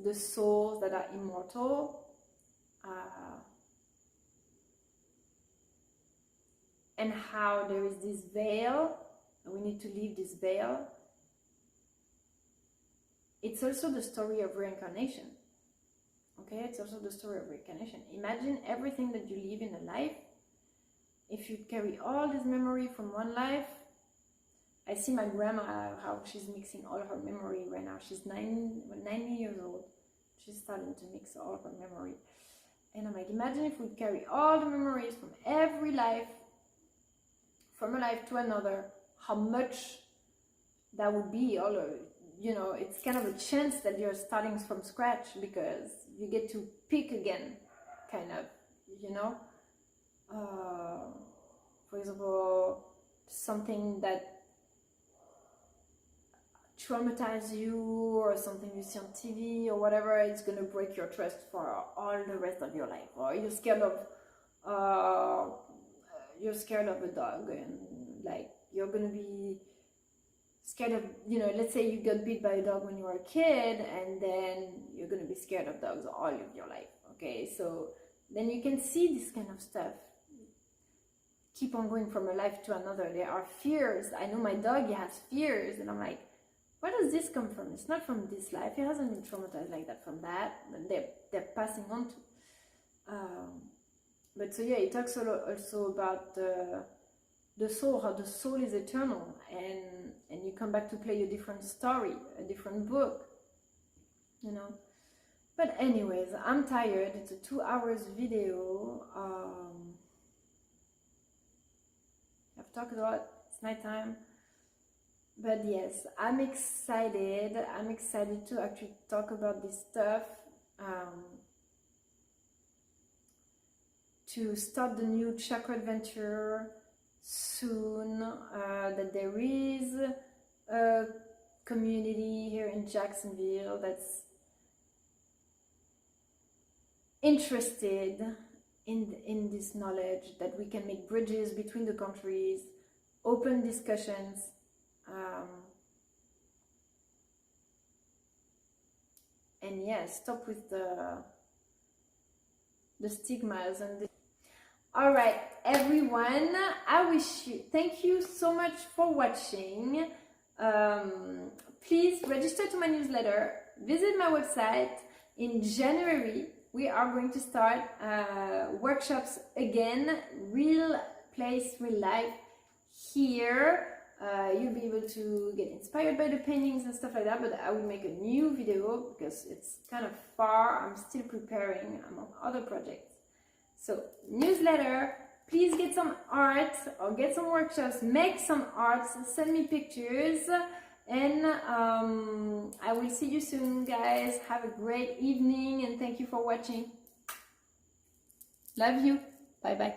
the souls that are immortal, and how there is this veil, and we need to leave this veil, it's also the story of reincarnation. Okay, it's also the story of reincarnation. Imagine everything that you live in a life. If you carry all this memory from one life, I see my grandma, how she's mixing all her memory right now. She's 90 years old. She's starting to mix all her memory. And I'm like, imagine if we carry all the memories from every life, from a life to another, how much that would be. All of, you know, it's kind of a chance that you're starting from scratch, because you get to pick again, kind of, you know. For example, something that traumatizes you, or something you see on TV or whatever, it's going to break your trust for all the rest of your life. Or you're scared of a dog, and like you're going to be scared of, you know, let's say you got bit by a dog when you were a kid, and then you're going to be scared of dogs all of your life. Okay, so then you can see this kind of stuff keep on going from a life to another. There are fears. I know my dog, he has fears, and I'm like, where does this come from? It's not from this life. He hasn't been traumatized like that from that. And they're passing on to. But so yeah, it talks also about the soul, how the soul is eternal, and you come back to play a different story, a different book, you know. But anyways, I'm tired. It's a 2 hours video. I've talked a lot. It's nighttime. But yes, I'm excited. I'm excited to actually talk about this stuff. To start the new chakra adventure soon. That there is a community here in Jacksonville that's interested in this knowledge, that we can make bridges between the countries, open discussions, and yeah, stop with the stigmas and the... All right, everyone, thank you so much for watching. Please register to my newsletter, visit my website. In January we are going to start workshops again, real place, real life here. You'll be able to get inspired by the paintings and stuff like that, but I will make a new video because it's kind of far. I'm still preparing among other projects. So newsletter, please get some art or get some workshops, make some art, send me pictures, and I will see you soon, guys. Have a great evening and thank you for watching. Love you. Bye bye.